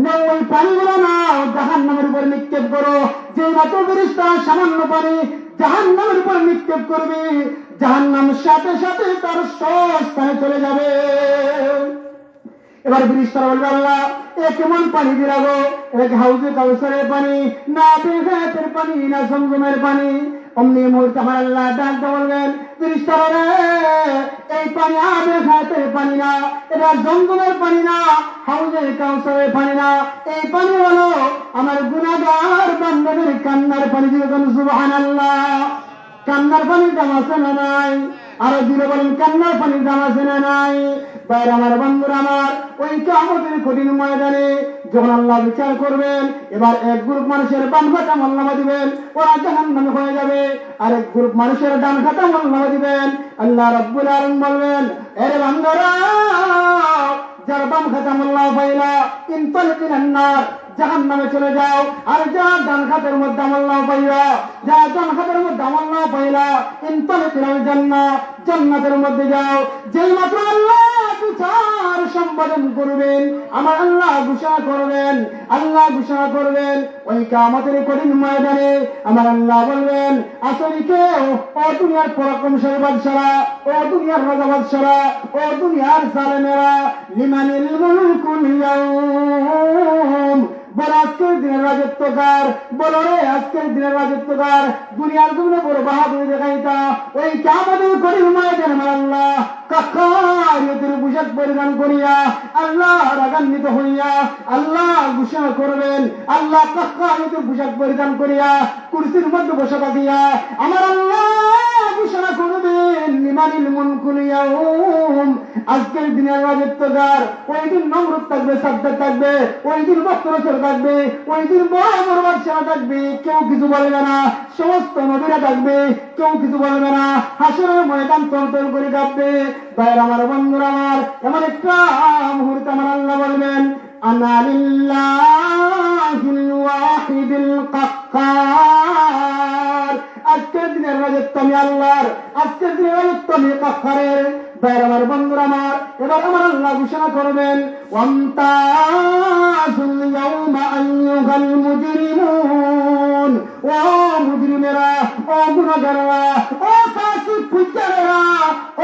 নাও ওই পানিগুলো নাও জাহান্নামের উপর নিক্ষেপ করো। যে মাত্র ফেরেশতারা সামান্য পানি জাহান্নামের উপর নিক্ষেপ করবে জাহান্নাম সাথে সাথে তার স্থানে চলে যাবে। এবার ফেরেশতারা বলবে আল্লাহ এ কেমন পানি দিলাগো, এক হাউজে কাউসারের পানি না বেগাতের পানি না জমজমের পানি। অমনি মুহূর্তে আমার আল্লাহ ডাক বলবেন ফেরেশতারা রে এই পানি আবে খাতের পানি না, এটা জমজমের পানি না, হাউজে কাউসারের পানি না, এই পানি হলো আমার গুনাহগার বান্দাদের কান্নার পানি। যেরকম সুবহানাল্লাহ। কান্নার পানির দাম আছে না নাই? আরো দিলে বলেন কান্নার পানির দাম আছে না নাই? বাইরে আমার বন্ধুরা আমার ওই কিয়ামতের কঠিন ময়দানে যখন আল্লাহ বিচার করবেন এবার এক গ্রুপ মানুষের বাম খাতা আমলনামা দিবেন, ওরা জাহান্নামে হয়ে যাবে। আর এক গ্রুপ মানুষের ডান খাতা আমলনামা দিবেন। আল্লাহ রাব্বুল আলামিন বলবেন এরে বান্দারা যার বাম খাতা আমলনামা পাইলা ইনতালিক ইলান নার জাহান্নামে চলে যাও। আর যা ডান খাতের মধ্যে আমলনামা পাইলা যা ডান খাতের মধ্যে আমলনামা পাইলা ইনতালিক ইলাল জান্নাহ জান্নাতের মধ্যে যাও। যেই মাত্র আল্লাহ বিচার সম্পাদন করবেন আমার আল্লাহ ঘোষণা করবেন ওই কিয়ামতের কঠিন ময়দানে আমার আল্লাহ বলবেন আসলে কেউ ও দুনিয়ার পরাক্রমশালী বাদশারা, ও দুনিয়ার রাজা বাদশারা, ও দুনিয়ার জালেমেরা লিমানিল মুলকুল ইয়াউম বল আজকের দিনের রাজত্বকার, বলো রে আজকের দিনের রাজত্বকার দুনিয়ার জমিনে বড় বাহাদুরি দেখাইতা ওই কিয়ামতের কঠিন ময়দানে আমার আল্লাহ কাকারিয়তের পোশাক পরিধান করিয়া আল্লাহ রাগান্বিত হইয়া আল্লাহ ঘোষণা করবেন। আল্লাহ কাকারিয়তের পোশাক পরিধান করিয়া কুরসির মধ্যে বসে থাকিয়া আমার আল্লাহ ঘোষণা করবেন লিমানিল মুলকুল ইয়াউম আজকের দিনের রাজত্বকার। ওই দিন নমরুদ থাকবে, সাদ্দাত থাকবে, ওই দিন বক্তরসর থাকবে, ওই দিন বড় বড় বাদশাহ থাকবে, কেউ কিছু বলবে না। সমস্ত নবীরা থাকবে, কেউ কিছু বলবে না। হাসরের ময়দান তলতল করে কাঁপবে। ভাইয়ের আমার বন্ধুরা আমার এমন একটা মুহূর্তে আমার আল্লাহ বলবেন আনা লিল্লাহিল ওয়াহিদিল কাহ্হার। আজকের দিনের রাজত্ব আমি আল্লাহর, আজকের দিনের রাজত্ব আমি কাহ্হারের। ভাইয়ের আমার বন্ধুরা আমার এবার আমার আল্লাহ ঘোষণা করবেন ওয়ামতাজুল ইয়াউমা আইয়ুহাল মুজরিমুন। ও মুজরিমেরা, ও গুনাহগারেরা, ও ফাসিক ফুজ্জারেরা,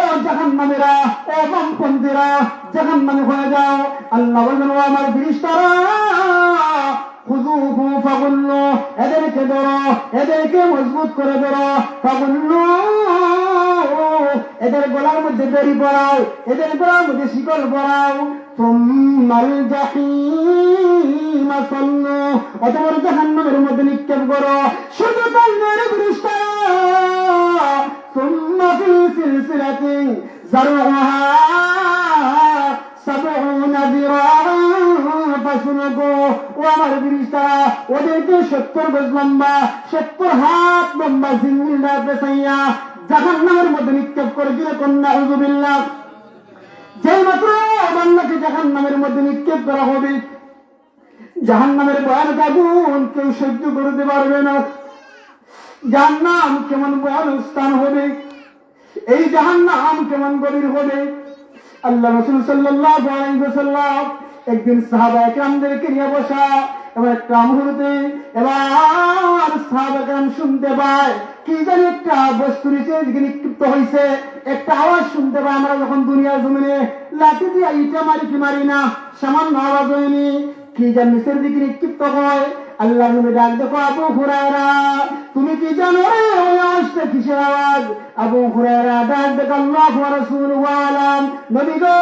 ও জাহান্নামীরা, ও বামপন্থীরা জাহান্নামে হয়ে যাও। আল্লাহ বলবেন ও আমার ফেরেশতারা খুযুহু ফাগুল্লু, এদেরকে ধরো, এদেরকে মজবুত করে ধরো, ফাগুল্লু, এদের গলার মধ্যে দড়ি পরাও, এদের গলার মধ্যে শিকল পরাও, সুম্মাল জাহিম সাল্লু, অতঃপর জাহান্নামের মধ্যে নিক্ষেপ করো। শুধু তাই নয় ফেরেশতারা, সুম্মা ফি সিলসিলাতিন যারউহা সাবউনা যিরাআন ফাসলুকু, ও আমার ফেরেশতারা, ওদেরকে 70 গজ লম্বা, 70 হাত লম্বা জিংলা পেছাইয়া জাহান্নামের মধ্যে নিক্ষেপ করে দিলে কন্যা আউযুবিল্লাহ। যেই মাত্র বান্দাকে জাহান্নামের মধ্যে নিক্ষেপ করা হবে, জাহান্নামের ভয়ানক আগুন কেউ সহ্য করতে পারবে না। জাহান্নাম কেমন ভয়ানক স্থান হবে, এই জাহান্নাম কেমন গভীর হবে। আল্লাহ রাসূল সাল্লাল্লাহু আলাইহি ওয়াসাল্লাম একদিন সাহাবায়ে কেরামদেরকে নিয়ে বসা, এবার একটা মুহূর্তে এবার সাহাবায়ে কেরাম শুনতে পায় কি জানি একটা বস্তু নিচে নিক্ষিপ্ত হয়েছে, একটা আওয়াজ শুনতে পায়। আমরা যখন দুনিয়ার জমিনে লাঠি দিয়ে ইটা মারি কি মারি না, সামান্য আওয়াজ হয়নি, কি জানি নিচের দিকে নিক্ষিপ্ত হয়। আল্লাহ নবী ডাক দেখো, আবু হুরায়রা তুমি কি জানো রে ওই আওয়াজটা কিসের আওয়াজ? আবু হুরায়রা ডাক দেখো, আল্লাহু ওয়া রাসূলুহু আলাম, নবী গো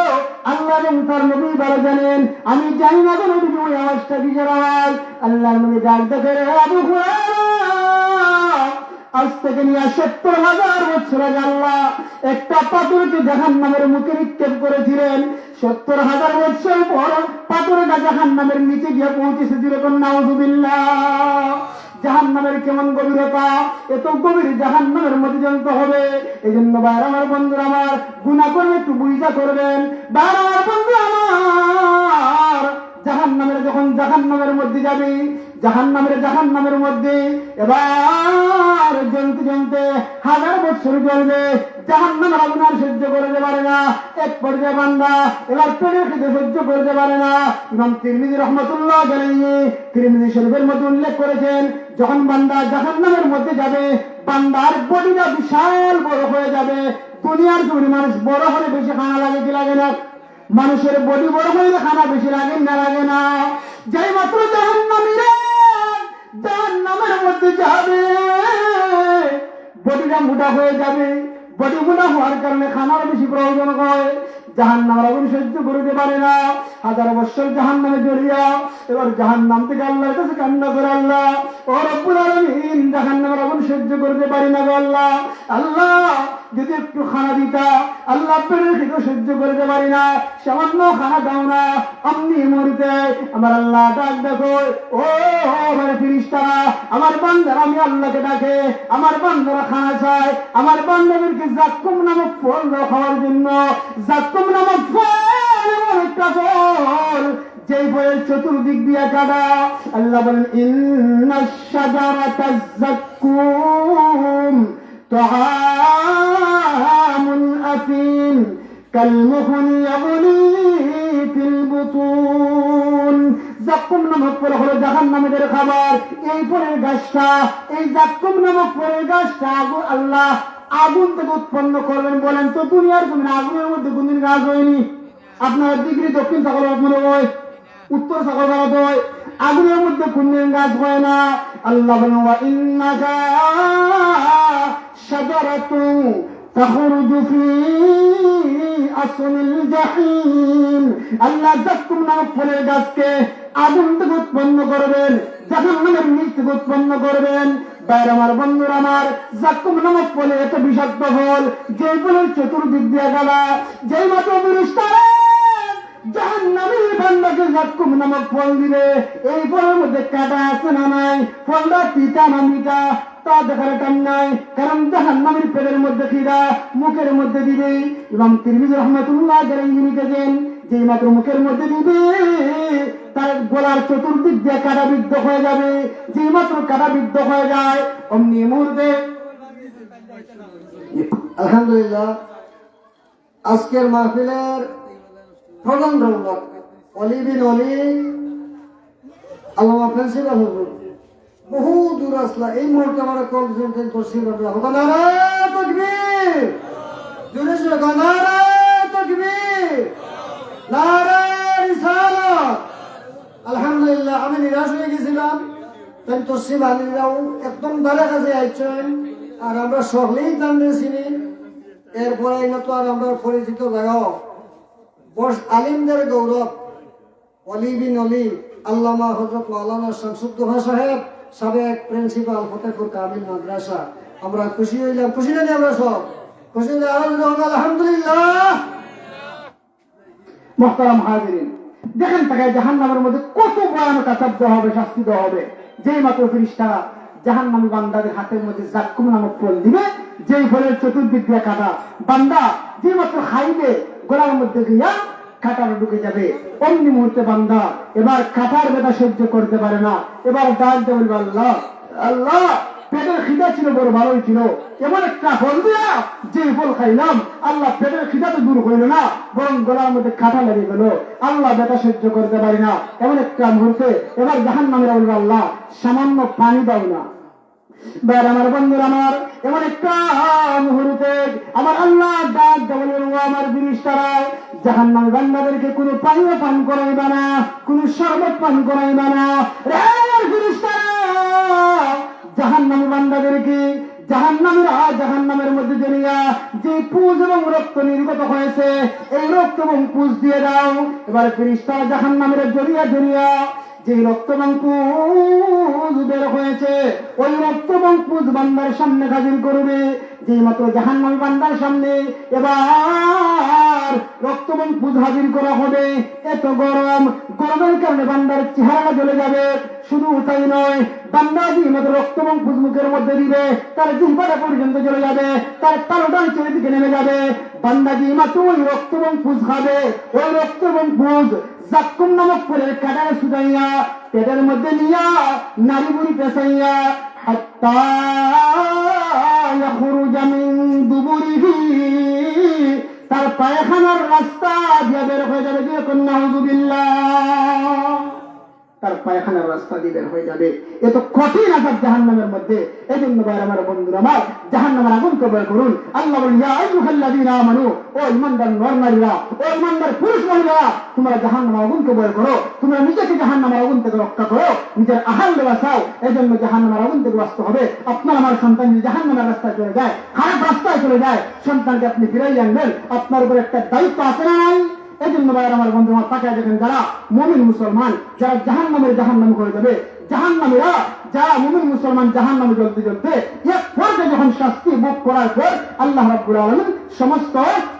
আল্লাহ এবং তার নবী ভালো জানেন, আমি জানি না গো নবী ওই আওয়াজটা কিসের আওয়াজ। আল্লাহ নবী ডাক দেখো, রে আবু হুরায়রা আজ থেকে নিয়ে 70,000 বছর আগে আল্লাহ একটা পাথরকে জাহান্নামের মুখে নিক্ষেপ করেছিলেন। 70,000 বছর পর পাথরটা জাহান্নামের নিচে গিয়ে পৌঁছেছে। যেরকম নাউযুবিল্লাহ। জাহান্নামের কেমন গভীরতা, এত গভীর জাহান্নামের মধ্যে জ্বলতে হবে। এই জন্য ভাইরা আমার, বন্ধুরা আমার, গুনাহ করলে একটু বুঝা করবেন। ভাইরা আমার, বন্ধুরা আমার, জাহান্নামের যখন জাহান্নামের মধ্যে যাবে, জাহান্নামের মধ্যে এবার জ্বলতে জ্বলতে 1000 বছর জ্বলবে, জাহান্নামের আগুন আর সহ্য করতে পারে না। এক পর্যায়ে বান্দা এবার পেটের খেতে সহ্য করতে পারে না। ইমাম তিরমিজি রাহমাতুল্লাহ আলাইহি তিরমিজি শরীফের মধ্যে উল্লেখ করেছেন, যখন বান্দা জাহান্নামের মধ্যে যাবে, বান্দার বডিটা বিশাল বড় হয়ে যাবে। দুনিয়ার জমিনে মানুষ বড় হলে বেশি খানা লাগে কি লাগে না? মানুষের বডি বড় হলে খানা বেশি লাগে না লাগে না? যাই মাত্র জাহান্নামের মধ্যে যাবে, বডিটা মোটা হয়ে যাবে। বডি মোটা হওয়ার কারণে খানার বেশি প্রয়োজন হয়। জাহান্নামের আগুন সহ্য করতে পারে না। 1000 বছর জাহান্নামে জড়িয়া এবার জাহান্নাম থেকে আল্লাহর কাছে কান্না করে, আল্লাহ ও রব্বুল আলামিন, জাহান্নামের আগুন সহ্য করতে পারি না গো আল্লাহ। আল্লাহ যদি একটু খানা দিতা, আল্লাহ পেটের খিদে সহ্য করতে পারি না, সামান্য খানা দাও না, অমনি মরতে। আমার আল্লাহ ডাক দেখো, ও আমার ফেরেশতারা, আমার বান্দারা আমি আল্লাহকে ডাকে, আমার বান্দারা খানা চায়, আমার বান্দাদেরকে যাক্কুম নামক ফল খাওয়ার জন্য। যাক্কুম নামক ফল এমন একটা ফল যেই ফলের চতুর্দিক দিয়ে কাটা। আল্লাহ বলেন, ইন্নাশ শাজারাতাজ যাক্কুম তাআমুন আফিম কালমুহলি ইয়াগলি ফিল বুতুন। যাক্কুম নামক ফল হলো জাহান্নামীদের খাবার। এই ফলের গাছটা, এই যাক্কুম নামক ফলের গাছটা আল্লাহ আগুন থেকে উৎপন্ন করবেন। বলেন তো দুনিয়ার জমিনে আগুনের মধ্যে কোনদিন গাছ হয়নি? আপনার দিগ্রি দক্ষিণ সাগর মনে হয়, উত্তর সাগর ভারত হয়, আগুনের মধ্যে কোনদিন গাছ হয় না। আল্লাহ বলেন, ওয়া ইন্নাকা শাজারাতুন তাখরুজু ফি আসলিল জাহিম। আল্লাহ যাক্কুম নামক ফলের গাছকে আগুন থেকে উৎপন্ন করবেন, জাহান্নামের নিচ থেকে উৎপন্ন করবেন। বাইরে আমার, বন্ধুরা আমার, যাক্কুম নামক ফলে এত বিষাক্ত ফল, যে ফলের চতুর্দিক দিয়ে গেলা, যেই মাত্র ফেরেশতারা জাহান্নামী বান্দাকে যাক্কুম নামক ফল দিবে, এই ফলের মধ্যে কাঁটা আছে না নাই, ফলটা তিতা না মিঠা তা দেখার টান নাই, কারণ জাহান্নামীর পেটের মধ্যে খিদা, মুখের মধ্যে দিবে। ইমাম তিরমিজি রাহমাতুল্লাহ আলাইহি লিখেছেন, যেই মাত্র মুখের মধ্যে দিবে তার গলার চতুর্দিক দিয়ে কাঁটাবিদ্ধ হয়ে যাবে। যেই মাত্র কাঁটাবিদ্ধ হয়ে যায়, অমনি মুহূর্তে। আলহামদুলিল্লাহ, আজকের মাহফিলের প্রধান রৌনক অলি বিন অলি আল্লামা প্রিন্সিপাল হুজুর বহু দূর আসলা। এই মুহূর্তে আমরা কল শুনতেন তসির হবে। নারায়ে তাকবীর, জোরে জোরে নারায়ে তাকবীর, নারায়ে রিসালাত। আলহামদুলিল্লাহ, আমি নিরাশ হয়ে গেছি দিলাম তাই তসিম আলীরাও একদম ধারে কাছে আইছেন আর আমরা সকলেই তাদের চিনি এরপরে তো আর আমরা পরিচিত জায়গাও বস আলিমদের গৌরব অলি বিন অলি আল্লামা হযরত মাওলানা শামসুদ্দোহা সাহেব সাবেক প্রিন্সিপাল ফতেপুর কামিল মাদ্রাসা আমরা খুশি হইলাম খুশি না আমরা সব খুশি হইলে আলহামদুলিল্লাহ মুহতারাম হাজিরিন দেখেন তাকে জাহান্নামের মধ্যে কত ভয়ানক আযাব দেওয়া হবে শাস্তি দেওয়া হবে যেই মাত্র ফেরেশতারা জাহান্নামী বান্দাদের হাতের মধ্যে জাক্কুম নামক ফল দিবে যেই ফলের চতুর্দিক দিয়ে কাটা বান্দা যে মাত্র খাইবে গলার মধ্যে গিয়া কাঁটার ঢুকে যাবে অমনি মুহূর্তে বান্দা এবার কাঁটার ব্যথা সহ্য করতে পারে না এবার ডাক দিয়ে বলবে আল্লাহ আল্লাহ পেটের খিদা ছিল বড় ভালোই ছিল এমন একটা ফল দিয়া যে ফল খাইলাম আল্লাহ পেটের খিদা তো দূর হইল না বরং গলার মধ্যে কাঁটা লেগে গেল আল্লাহ ব্যথা সহ্য করতে পারি না এমন একটা মুহূর্তে এবার জাহান্নামীরা বলবে আল্লাহ সামান্য পানি দাও না বের আমার বন্ধুরা আমার এমন একটা মুহূর্তে আমার আল্লাহ ডাক দেবেন ও আমার ফেরেশতারা জাহান্নামী বান্দাদেরকে কোনো পানীয় পান করাইবা না কোনো শরবত পান করাইবা না রে ফেরেশতারা জাহান্নামী বান্দাদেরকে জাহান্নামের মধ্যে জড়িয়া যে পুজ এবং রক্ত নির্গত হয়েছে এই রক্ত এবং পুজ দিয়ে দাও এবার ফেরেশতারা জাহান্নামের জড়িয়া যে রক্ত এবং পুজ বের হয়েছে ওই রক্ত এবং পুজ বান্দার সামনে হাজির করবে যে মাত্র জাহান্নামী বান্দার সামনে এবার রক্ত এবং পুজ হাজির করা হবে এত গরমের কারণে বান্দার চেহারা জ্বলে যাবে শুধু তাই নয় বান্দা যে মাত্র রক্ত এবং পুজ মুখের মধ্যে দিবে তার জিহ্বাটা পর্যন্ত জ্বলে যাবে তার তালুটার চারিদিকে নেমে যাবে বান্দা যে মাত্র ওই রক্ত এবং পুজ খাবে ওই রক্ত এবং পুজ জাক্কুম নামক ফলের কাঁটায় সুদাইয়া পেটের মধ্যে নিয়া নারী বুড়ি পেঁচাইয়া হাত্তা ইয়াখরুজা মিন দুবুরিহি তার পায়খানার রাস্তা দিয়ে বের হয়ে যাবে যে নাউযুবিল্লাহ তার পায়খানার রাস্তা দিয়ে বের হয়ে যাবে এত কঠিন আযাব জাহান্নামের মধ্যে এজন্য ভাই আমার বন্ধুরা আমার জাহান্নামের আগুনকে ভয় করুন আল্লাহ বলেন ইয়া আইয়ুহাল্লাযীনা আমানু ও ঈমানদার নর নারীরা ও ঈমানদার পুরুষ মহিলারা তোমরা জাহান্নামের আগুনকে ভয় করো তোমরা নিজেকে জাহান্নামের আগুন থেকে রক্ষা করো নিজের আহল বাঁচাও এজন্য জাহান্নামের আগুন থেকে বাঁচতে হবে আপনার আমার সন্তান যদি জাহান্নামের রাস্তায় চলে যায় খারাপ রাস্তায় চলে যায় সন্তানকে আপনি ফিরাই আনবেন আপনার উপর একটা দায়িত্ব আছে না নাই এজন্য ভাই আমার বন্ধু আমার তাকায় দেখেন যারা মুমিন মুসলমান যারা জাহান্নাম করে যাবে জাহান্নামীরা যারা মুমিন মুসলমান জাহান্নামে জ্বলতে এক পর্যায়ে যখন শাস্তি ভোগ করার পর আল্লাহ রাব্বুল আলামিন সমস্ত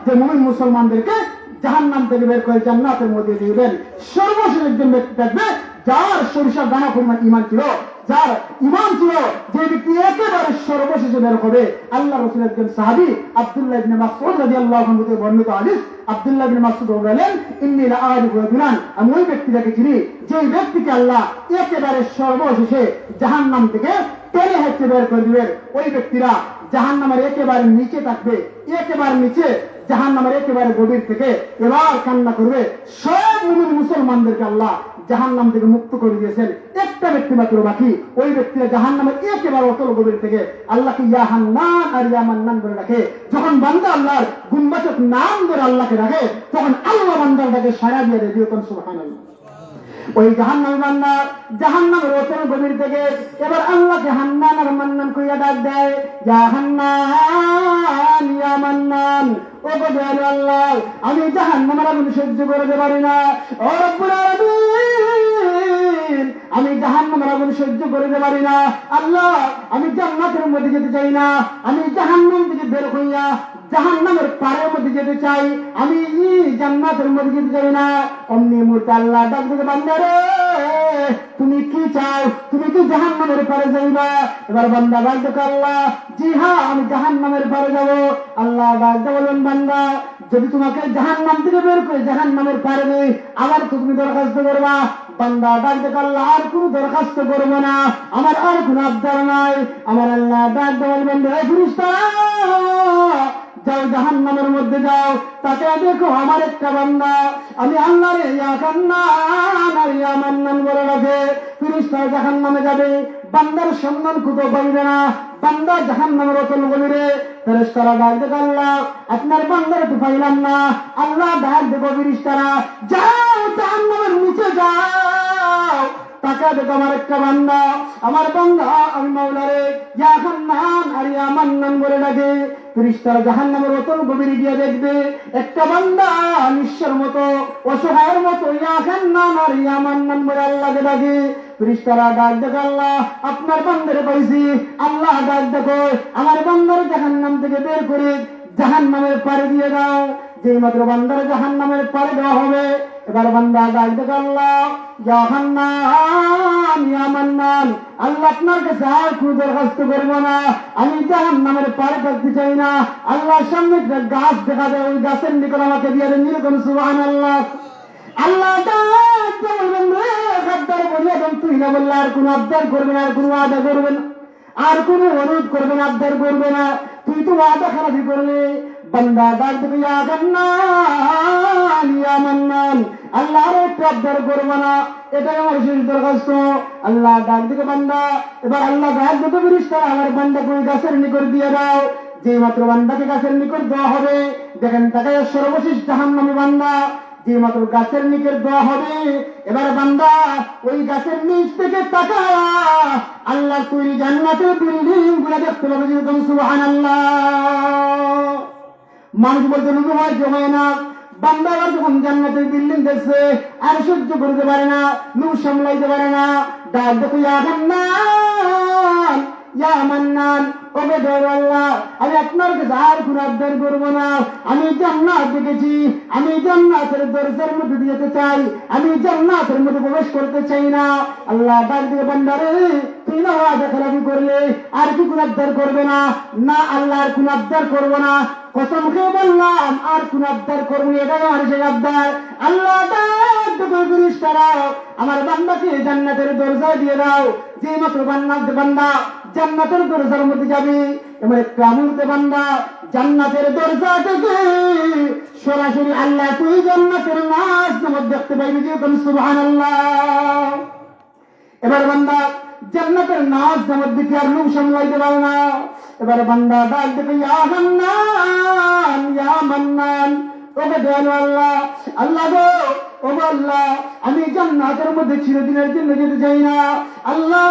যে মুমিন মুসলমানদেরকে জাহান্নাম থেকে বের করে জান্নাতের মধ্যে দিবেন সর্বশেষ একজন ব্যক্তি থাকবে যার সরিষার দানা পরিমাণ ঈমান ছিল যার ঈমান ছিল যে ব্যক্তি একেবারে সর্বশেষে বের হবে আল্লাহ রাসূলের একজন সাহাবী আব্দুল্লাহ ইবনে মাসউদ রাদিয়াল্লাহু আনহু থেকে বর্ণিত হাদিস আব্দুল্লাহ ইবনে মাসউদ বলেন ইন্নী লা আরিফু রাজুলান আমি ওই ব্যক্তিটাকে চিনি যে ব্যক্তিকে আল্লাহ একেবারে সর্বশেষে জাহান্নাম থেকে টেনে হেঁচড়ে বের করে দিবেন ওই ব্যক্তিরা জাহান্নামের একেবারে নিচে থাকবে একেবারে নিচে জাহান্নামের একেবারে গভীর থেকে এবার কান্না করবে সব মুমিন মুসলমানদেরকে আল্লাহ জাহান্নাম থেকে মুক্ত করে দিয়েছেন একটা ব্যক্তি মাত্র বাকি ওই ব্যক্তিরা জাহান্নামের একেবারে অতল গভীর থেকে আল্লাহকে ইয়া হান্নান আর ইয়া মান্নান বলে রাখে যখন বান্দা আল্লাহর গুণবাচক নাম ধরে আল্লাহকে রাখে তখন আল্লাহ বান্দাটাকে সাড়া দিয়ে দেয় তখন সুবহানাল্লাহ ওই জাহান্নামী বান্দা জাহান্নামের অতল গভীর থেকে এবার আল্লাহকে হান্নান আর মান্নান কইয়া ডাক দেয় ইয়া হান্নান ইয়া মান্নান ও গো দয়ালু আল্লাহ আমি জাহান্নামের আগুন সহ্য করতে পারি না ও রব্বুল আলামিন আমি জাহান্নামের আগুন সহ্য করতে পারি না আল্লাহ আমি জান্নাতের মধ্যে যেতে চাই না আমি জাহান্নাম থেকে বের হইয়া জাহান্নামের পারের মধ্যে যেতে চাই আমি জান্নাতের মধ্যে যেতে চাই না অমনি মুহূর্তে আল্লাহ ডাক দিতে বান্দা রে তুমি কি চাও তুমি কি জাহান্নামের পারে যাইবা এবার বান্দা ডাক দেখো আল্লাহ জি হ্যাঁ আমি জাহান্নামের পারে যাব আল্লাহ ডাক দিয়ে বলেন বান্দা যদি তোমাকে জাহান্নাম থেকে বের করে জাহান্নামের পারে নেই আবার তুমি দরখাস্ত করবা বান্দা ডাক দেখো আল্লাহ আর কোনো দরখাস্ত করবো না আমার আর কোনো আবদার নাই আমার আল্লাহ ডাক দিয়ে বলবেন হে ফেরেশতারা যাও জাহান্নামের মধ্যে যাও তাকে দেখো আমার একটা বান্দা আমি আল্লাহর ইয়া কান্নান আর ইয়া মান্নান বলে রাখে ফেরেশতারা জাহান্নামে যাবে বান্দার সন্ধান খুঁজে পাইবে না বান্দা জাহান্নামের অতল গভীরে ফেরেশতারা ডাক দেখো আল্লাহ আপনার বান্দার তো পাইলাম না আল্লাহ ডাক দেখো ফেরেশতারা যাও জাহান্নামের নিচে যাও তাকে দেখা দেখো আমার একটা বান্দা, আমার বান্দা আমি মাওলারে ইয়া হান্নান আর ইয়া মান্নান বলে ডাকে। ফেরেশতারা জাহান্নামের অতল গভীরে গিয়ে দেখবে একটা বান্দা নিঃস্বের মতো অসহায়ের মতো ইয়া হান্নান আর ইয়া মান্নান বলে আল্লাহকে ডাকে। ফেরেশতারা ডাক দেখো আল্লাহ আপনার বান্দারে পাইছি। আল্লাহ ডাক দেখো আমার বান্দার জাহান্নাম থেকে বের করে জাহান্নামের পারে দিয়ে দাও। যেই মাত্র বান্দার জাহান্নামের পারে দেওয়া হবে, এবার বান্দা ডাক দেখো আল্লাহ ইয়া হান্নান ইয়া মান্নান, আল্লাহ আপনার কাছে আর কোনো দরখাস্ত করবো না, আমি জাহান্নামের পারে থাকতে চাই না। আল্লাহর সামনে একটা গাছ দেখা দেয়, ওই গাছের নিকট আমাকে দিয়ে দেন, এরকম সুবহানাল্লাহ। আল্লাহ বলবেন রে গাদ্দার বলিয়া তুই না বললে আর কোনো আবদার করবে না, আর কোনো আদা করবে না, আর কোনো অনুরোধ করবে না, আবদার করবে না, তুই তো আদা খারাপই করলে। বান্দা ডাক দেবে ইয়া হান্নান ইয়া মান্নান, আল্লাহ আর একটু আবদার করবে না, এটাই আমার শেষ দরখাস্ত। আল্লাহ ডাক দিকে বান্দা, এবার আল্লাহ ডাক দিতে ফেরেশতারা আমার বান্দাকে ওই গাছের নিকট দিয়ে দাও। যে মাত্র বান্দাকে গাছের নিকট দেওয়া হবে, দেখেন তাকায় সর্বশেষ জাহান্নামী বান্দা, যে মাত্র গাছের নিকট দেওয়া হবে, এবার বান্দা ওই গাছের নিচ থেকে তাকায় আল্লাহ তৈরি জান্নাতের বিল্ডিং গুলো দেখতে পাবে, যেরকম সুবহানাল্লাহ। মানুষ বলতে লোক হয় জমায় না, বান্দা আবার যখন জান্নাতের বিল্ডিং দেখছে আর সহ্য করতে পারে না, মুখ সামলাইতে পারে না, ডাক দেখো ইয়া হান্নান ইয়া মান্নান, ওকে দয়ালু আল্লাহ আমি আপনার কাছে আর কোনো আবদার করবো না, আমি জান্নাত দেখেছি, আমি জান্নাতের দরজার মধ্যে যেতে চাই, আমি জান্নাতের মধ্যে প্রবেশ করতে চাই না। আল্লাহ ডাক দিয়ে বান্দারে তুই না ওয়াদা খারাপি করলে আর কি কোনো আবদার করবে না? না আল্লাহ আর কোনো আবদার করবো না, কসম খেয়ে বললাম আর কোন আবদার করবো, এটাই আমার সেই আবদার। আল্লাহ ফেরেশতারা আমার বান্দাকে জান্নাতের দরজা দিয়ে দাও। যে মাত্র বান্দা জান্নাতের দরজার মধ্যে যাবে, এবার একটা মুহূর্তে বান্দা জান্নাতের দরজা থেকে সরাসরি আল্লাহ তুই জান্নাতের নাজ নামক দেখতে পাইবি, যেরকম সুবহানাল্লাহ। এবার বান্দা জান্নাতের নাজ নামক দিকে আর লোক সামলাইতে পারে না, এবার বান্দা ডাক দেখে ইয়া হান্নান ইয়া মান্নান, ওকে দয়ালু আল্লাহ, আল্লাহ গো ও আল্লাহ আমি জান্নাতের মধ্যে চিরদিনের জন্য যেতে চাই না, আল্লাহ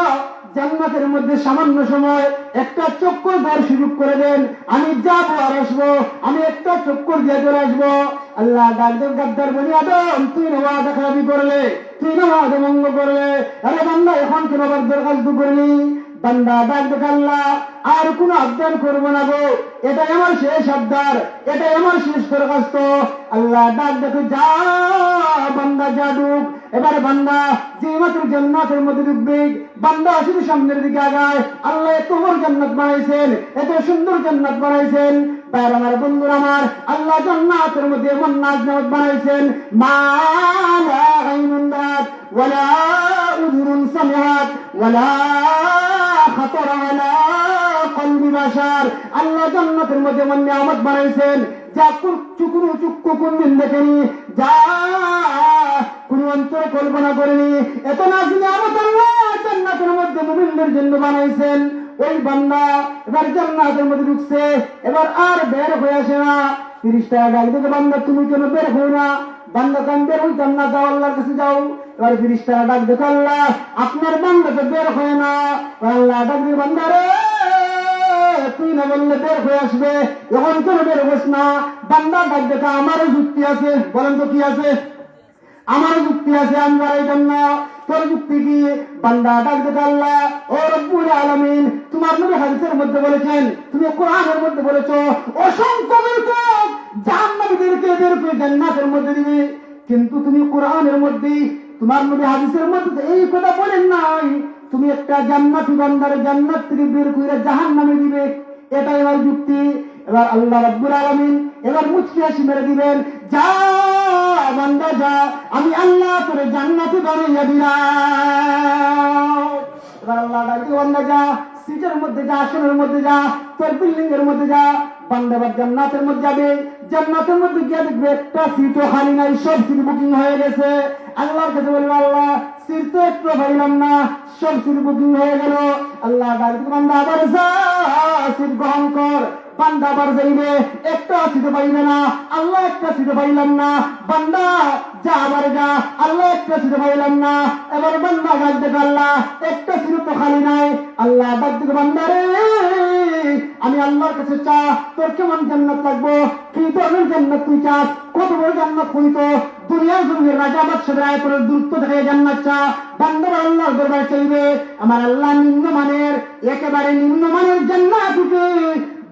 জান্নাতের মধ্যে সামান্য সময় একটা চক্কর দেওয়ার সুযোগ করে দেন, আমি যাবো আর আসবো, আমি একটা চক্কর দিয়ে চলে আসবো। আল্লাহ ডাক দেন গাদ্দার বনি আদম তুই না ওয়াদা খারাপি করলে, তুই না ওয়াদা ভঙ্গ করলে, আরে বান্দা এখন কেন আবার দরখাস্ত করলি? বান্দা ডাক দেখ আল্লাহ আর কোন আবদার করবো না গো, এটাই আমার শেষ আবদার, এটাই আমার শেষ দরখাস্ত। আল্লাহ ডাক দেখো যা বান্দা যা ঢুক। এবারে বান্দা যে মাত্র জান্নাতের মধ্যে ঢুকবে, বান্দা শুধু সামনের দিকে আগায়। আল্লাহ এত বড় জান্নাত বানাইছেন, এত সুন্দর জান্নাত বানাইছেন। তার আমার বন্ধুরা আমার, আল্লাহ জান্নাতের মধ্যে এমন নাজ নামত বানাইছেন মা লা আইনুন রাত ওয়ালা উযুনুন সামিআত ওয়ালা খাতার আলা কলবি বাশার। আল্লাহ জান্নাতের মধ্যে এমন নিয়ামত বানাইছেন যা চক্ষু কোনদিন দেখেনি, যা কোন অন্তরে কল্পনা করেনি। এত নাজ নিয়ামত আল্লাহ জান্নাতের মধ্যে মুমিনদের জন্য বানাইছেন। ওই বান্দা এবার জান্নাতের মধ্যে ঢুকছে, এবার আর বের হয়ে আসে না। ফেরেশতারা ডাক দিতে বান্দা তুমি কেন বের হও না? বান্দা কেন বের হইতাম না, যাও আল্লাহর কাছে যাও। এবার ফেরেশতারা ডাক দিতে আল্লাহ আপনার বান্দা তো বের হয় না। আল্লাহ ডাক দিয়ে বান্দা রে তুই না বললে বের হয়ে আসবে, এখন কেন বের হস না? বান্দা ডাক দেখা আমারও যুক্তি আছে, বলেন তো কি আছে? আমারও যুক্তি আছে, আমি বাড়াইতাম না, তোর যুক্তি কি? বান্দা ডাক দেখে আল্লাহ ও রব্বুল আলামিন তোমার নবী হাদিসের মধ্যে বলেছেন, তুমি কোরআনের মধ্যে বলেছো অসংখ্য লোক জান্নাতীদেরকে বের করে জান্নাতের মধ্যে দিবে, কিন্তু তুমি কোরআনের মধ্যে তোমার নবী হাদিসের মধ্যে এই কথা বলেন নাই তুমি একটা জান্নাতি বান্দারে জান্নাত থেকে বের করে জাহান্নামে দিবে। এটাই আমার যুক্তি। এবার আল্লাহ রাব্বুল আলামিন এবার মুচকি হাসি মেরে দিবেন, যা বান্দা যা, আমি আল্লাহ তোরে জান্নাতে বানাইয়া দিলাম। এবার আল্লাহ ডাকে বান্দা যা, সিটের মধ্যে যা, আসনের মধ্যে যা, তোর বিল্ডিং এর মধ্যে যা। বান্দা এবার জান্নাতের মধ্যে যাবে, জান্নাতের মধ্যে গিয়ে দেখবে একটা সিটও খালি নাই, সব সিট বুকিং হয়ে গেছে। আল্লাহর কাছে বলবে আল্লাহ সিট তো একটু পাইলাম না, সব সিট বুকিং হয়ে গেল। আল্লাহ ডাকে বান্দা আবার যা, সিট গ্রহণ কর। বান্দা আবার যাইবে, একটা সিটে পাইবে না, আল্লাহ একটা সিটে পাইলাম না, বান্দা যা আবার যা, আল্লাহ একটা সিটে পাইলাম না, এবার বান্দা ডাক দেখে আল্লাহ একটা সিট তো খালি নাই, আল্লাহ ডাক দেখে বান্দা রে আমি আল্লাহর কাছে চা, তোর কেমন জান্নাত লাগবো, কি ধরনের জান্নাত তুই চাস, কত বড় জান্নাত হইতো, দুনিয়ার জমির রাজা বাদশাহের আয়তনের দূরত্ব থেকে জান্নাত চা, বান্দারা আল্লাহর দরবারে চাইবে, আমার আল্লাহ নিম্নমানের একেবারে নিম্নমানের জান্নাত দিতে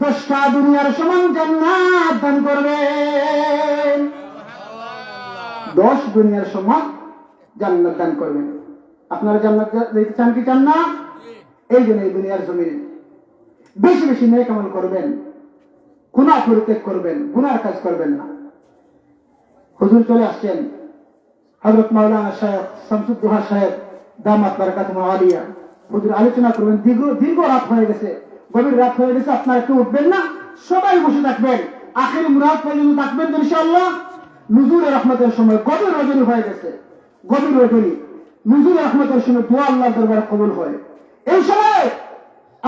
10টা দুনিয়ার সমান জান্নাত দান করবেন, 10 দুনিয়ার সমান জান্নাত দান করবেন। আপনারা জান্নাত দিতে চান কি চান না? এই জন্য এই দুনিয়ার জমিনে বেশি বেশি নেক আমল করবেন, গুনাহ পরিত্যাগ করবেন, গুনার কাজ করবেন না। হুজুর চলে আসছেন, হযরত মাওলানা শায়খ শামসুদ্দোহা সাহেব দামাত বারাকাতুহু আলিয়া, হুজুর আলোচনা করবেন। দীর্ঘ রাত হয়ে গেছে, গভীর রাত হয়ে গেছে, আপনারা কেউ উঠবেন না, সবাই বসে থাকবেন, আখির মুরাদ পর্যন্ত থাকবেন ইনশাআল্লাহ। নুজুলে রহমতের সময় গভীর রজনী হয়ে গেছে, গভীর রজনী, নুজুলে রহমতের সময় দোয়া আল্লাহর দরবারে কবুল হয়। এই সময়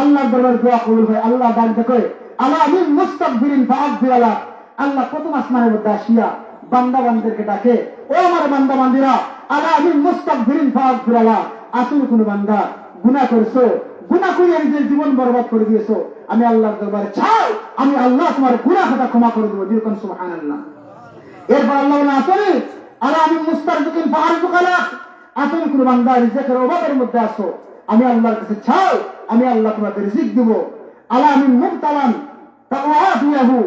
আল্লাহর দরবারে দোয়া কবুল হয়। আল্লাহ ডাক দেখে আলা মিন মুস্তাগফিরিন ফাগফির লাহ, আল্লাহ প্রথম আসমানের মধ্যে আসিয়া বান্দা বান্দীদেরকে ডাকে, ও আমার বান্দা বান্দীরা, আলা মিন মুস্তাগফিরিন ফাগফির লাহ, আসুন কোন বান্দা গুনাহ করেছো, গুনাহ করে নিজের জীবন বরবাদ করে দিয়েছো, আমি আল্লাহর দরবারে চাই, আমি আল্লাহ তোমার গুনাহ খাতা ক্ষমা করে দেবো, যেরকম সুবহানাল্লাহ। এরপর আল্লাহ বলেন আসলে আলা মিন মুস্তাগফিরিন ফাগফির লাহ, আসুন কোন বান্দা রিজিকের অভাবের মধ্যে আসো, আমি আল্লাহর কাছে চাই, আমি আল্লাহ তোমাকে রিজিক দেব। আলা মিন মুবতালান তাওয়াফিয়াহু,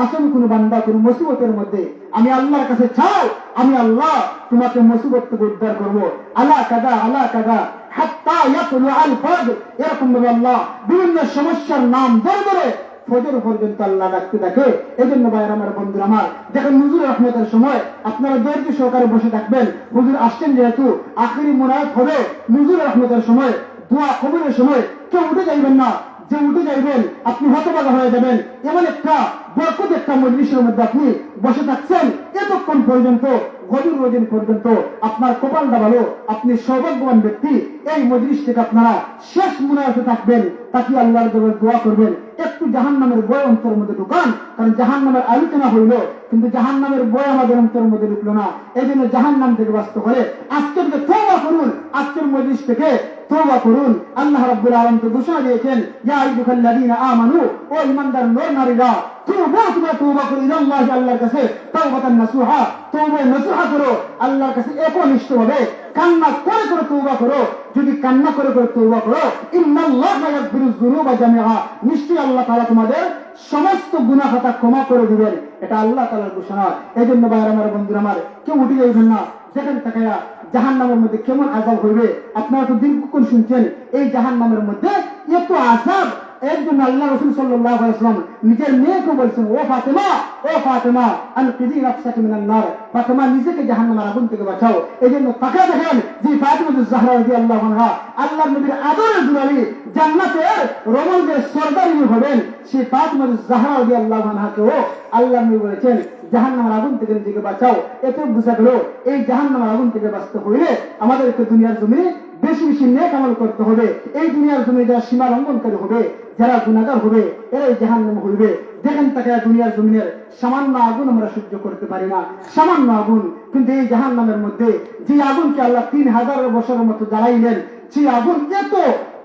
আসুন কোন বান্দা কোন মুসিবতের মধ্যে, আমি আল্লাহর কাছে চাই, আমি আল্লাহ তোমাকে মুসিবত থেকে উদ্ধার করবো। আলা কাদা আলা কাদা হাত্তা ইয়াতলু আল ফজর, এরকম ভাবে আল্লাহ বিভিন্ন সমস্যার নাম ধরে ধরে ফজর পর্যন্ত আল্লাহ ডাকতে থাকে। এই জন্য ভাইয়ের আমার বন্ধুরা আমার, দেখেন হুজুর রহমতের সময় আপনারা ধৈর্য সহকারে বসে থাকবেন। হুজুর আসছেন যেহেতু আখিরি মুনাজাত হবে, হুজুর রহমতের সময় দোয়া কবুলের সময় কেউ উঠে যাইবেন না, যে উঠে যাইবেন আপনি হতবাগা হয়ে যাবেন। এমন একটা বরকত একটা মজলিসের মধ্যে আপনি বসে থাকছেন, এতক্ষণ পর্যন্ত গভীর রজনী পর্যন্ত আপনার কপালটা ভালো, আপনি সৌভাগ্যবান ব্যক্তি। এই মজলিস থেকে আপনারা শেষ মুনাজাতে থাকবেন, তাকে আল্লাহর দরবারে দোয়া করবেন। একটু জাহান্নামের ভয় অন্তরের মধ্যে ঢুকান, কারণ জাহান্নামের আলোচনা হইল কিন্তু জাহান্নামের ভয় আমাদের অন্তরের মধ্যে ঢুকলো না। এই জন্য জাহান্নাম থেকে বাঁচতে হলে আজকের যে তওবা করুন, আজকের মজলিস থেকে তওবা করুন। আল্লাহ রাব্বুল আলামিন তো ঘোষণা দিয়েছেন, ইয়া আইয়ুহাল্লাযীনা আমানু, ও ঈমানদার নর নারীরা, তোমরা তওবা করো ইলাল্লাহি, আল্লাহর কাছে তাওবাতান নাসুহা, তওবা নসুহা করো, আল্লাহর কাছে একনিষ্ঠভাবে কান্না করে করে তওবা করো। যদি কান্না করে করে তওবা করো, ইন্নাল্লাহা ইয়াগফিরুয যুনুবা জামিআ, নিশ্চয়ই আল্লাহ তাআলা তোমাদের সমস্ত গুনাহ খাতা ক্ষমা করে দিবেন। এটা আল্লাহ তাআলার ঘোষণা। এই জন্য ভাইরা আমার বন্ধুরা আমার, কেউ উঠে যাইবেন না। দেখেন তাকায়া জাহান্নামের মধ্যে কেমন আযাব হইবে, আপনারা তো দীর্ঘক্ষণ শুনছেন। এই জাহান্নামের মধ্যে এত আযাব, এর জন্য আল্লাহ রাসূল সাল্লাল্লাহু আলাইহি ওয়াসাল্লাম নিজের মেয়েকে বলছেন, ও ফাতেমা, ও ফাতেমা, আনকিযি নাফসাকা মিনান নার, ফাতেমা নিজেকে জাহান্নামের আগুন থেকে বাঁচাও। এই জন্য তাকে দেখেন যে ফাতিমাতুজ জাহরা রাদিয়াল্লাহু আনহা, আল্লাহর নবীর আদরের দুলালি, জান্নাতের রমণদের সরদারি হবেন, সেই ফাতিমাতুজ জাহরা রাদিয়াল্লাহু আনহাকেও আল্লাহর নবী বলেছেন জাহান্নামের আগুন থেকে নিজেকে বাঁচাও। এতে বুঝা গেল এই জাহান্নামের আগুন থেকে বাঁচতে হইলে আমাদেরকে দুনিয়ার জমিনে বেশি বেশি নেক আমল করতে হবে। এই দুনিয়ার জমিনে যারা সীমা লঙ্ঘনকারী হবে, যারা গুনাহগার হবে, এরাই জাহান্নামে হইবে। দেখেন তাকে দুনিয়ার জমিনের সামান্য আগুন আমরা সহ্য করতে পারি না, সামান্য আগুন, কিন্তু এই জাহান্নামের মধ্যে যে আগুনকে আল্লাহ 3000 বছরের মতো জ্বালাইলেন, সেই আগুন এত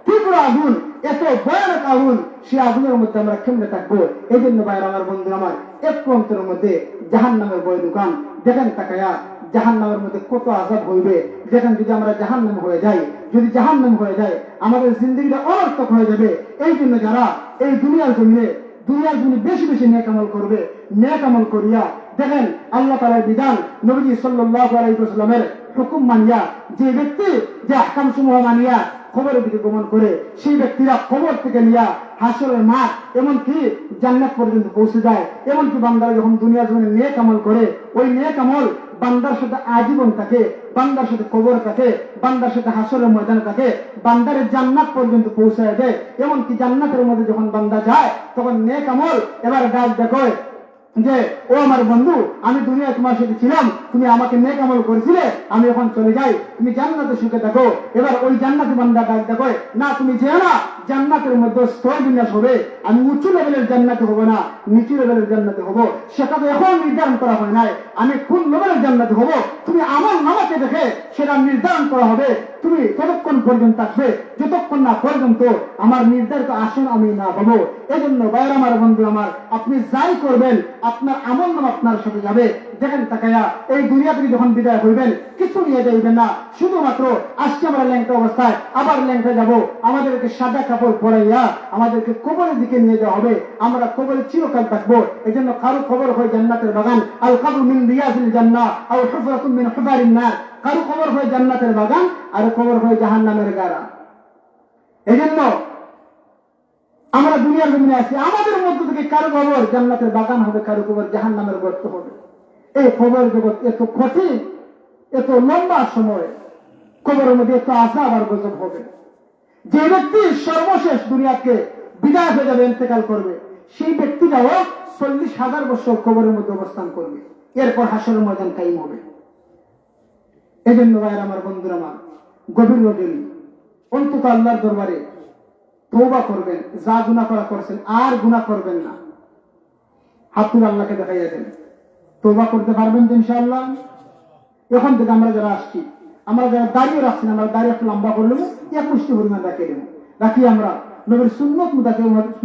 তীব্র আগুন, এত ভয়ানক আগুন, সেই আগুনের মধ্যে আমরা কেমনে থাকবো? এই জন্য ভাইয়ের আমার বন্ধু আমার, একটু অন্তরের মধ্যে জাহান্নামের ভয় ঢুকান। দেখেন তাকায়া জাহান্নামের মধ্যে কত আযাব হইবে। দেখেন যদি আমরা জাহান্নাম হয়ে যাই, যদি জাহান্নাম হয়ে যায়, আমাদের জিন্দগিটা অনর্থক হয়ে যাবে। এই জন্য যারা এই দুনিয়ার জমিনে বেশি বেশি নেক আমল করবে, নেক আমল করিয়া দেখেন আল্লাহ তাআলার বিধান, নবী সাল্লাল্লাহু আলাইহি ওয়াসাল্লামের হুকুম মানিয়া যে ব্যক্তি যে আহকাম সমূহ মানিয়া খবরের দিকে গমন করে, সেই ব্যক্তিরা খবর থেকে নিয়া হাসরের মাঠ এমনকি জান্নাত পর্যন্ত পৌঁছে যায়। এমনকি বান্দারা যখন দুনিয়ার জমিনে নেক আমল করে, ওই নেক আমল বান্দার সাথে আজীবন থাকে, বান্দার সাথে কবর থাকে, বান্দার সাথে হাসরের ময়দান থাকে, বান্দার জান্নাত পর্যন্ত পৌঁছায় দেয়। এমনকি জান্নাতের মধ্যে যখন বান্দা যায়, তখন নেক আমল এবার ডাক দেখো, যে ও আমার বন্ধু, আমি দুনিয়ায় তোমার সাথে ছিলাম, তুমি আমাকে নেক আমল করেছিলে, আমি এখন চলে যাই, তুমি জান্নাতে সুখে দেখো। এবার ওই জান্নাতি বান্দা ডাক দেখো, না তুমি যেও না, জান্নাতের মধ্যে স্তর বিন্যাস হবে, আমি উঁচু লেভেলের জান্নাতে হবো না, নিচু লেভেলের জান্নাতে হবো, সেটা তো এখন নির্ধারণ করা হয় নাই, আমি কোন লেভেলের জান্নাতে হবো তুমি আমার নামাকে দেখে সেটা নির্ধারণ করা হবে। তুমি ততক্ষণ পর্যন্ত থাকবে যতক্ষণ না পর্যন্ত আমার নির্ধারিত আসন আমি না পাবো। এজন্য বাইরে আমার বন্ধু আমার, আপনি যাই করবেন আপনার আমল নাম আপনার সাথে যাবে। দেখেন তাকাইয়া এই দুনিয়া থেকে যখন বিদায় হইবেন কিছু নিয়ে যাইবেন না, শুধুমাত্র আজকে আমরা ল্যাংটা অবস্থায় আবার ল্যাংটা যাব, আমাদেরকে সাদা কাপড় পরাইয়া আমাদেরকে কবরের দিকে নিয়ে যাওয়া হবে, আমরা কবরে চিরকাল থাকবো। এই জন্য কারো খবর হয় জান্নাতের বাগান, আল কবর মিন রিয়াজিল জান্নাহ আও হুফরাতুম মিন হুফারিন নার, কারো খবর হয় জান্নাতের বাগান আর খবর হয় জাহান্নামের গাড়া। এই জন্য আমরা দুনিয়ার জমিনে আছি, আমাদের মধ্য থেকে কারো খবর জান্নাতের বাগান হবে, কারো খবর জাহান্নামের গর্ত হবে। এই খবর জগৎ এত কঠিন, এত লম্বা সময়, খবরের মধ্যে এত আশা আর গজব হবে। যে ব্যক্তি সর্বশেষ দুনিয়াকে বিদায় হয়ে যাবে, ইন্তেকাল করবে, সেই ব্যক্তিটাও 40,000 বছর কবরের মধ্যে অবস্থান করবে, এরপর হাসরের ময়দান কায়েম হবে। এই জন্য ভাইয়ের আমার, বন্ধুরা আমার, গভীর রজনী অন্তত আল্লাহর দরবারে তওবা করবেন, যা গুনাহ করা করেছেন আর গুনাহ করবেন না। হাত তুলে আল্লাহকে দেখাইয়া দেন, তওবা করতে পারবেন তো ইনশাআল্লাহ। এখন থেকে আমরা যারা আসছি, আমরা যারা দাঁড়িয়ে রাখছি, আমরা দাঁড়িয়ে একটু লম্বা করলেন 21 পরিমাণ রাখিয়ে দেবো, রাখি আমরা নবীর সুন্নত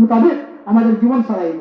মোতাবেক আমাদের জীবন চালাইব।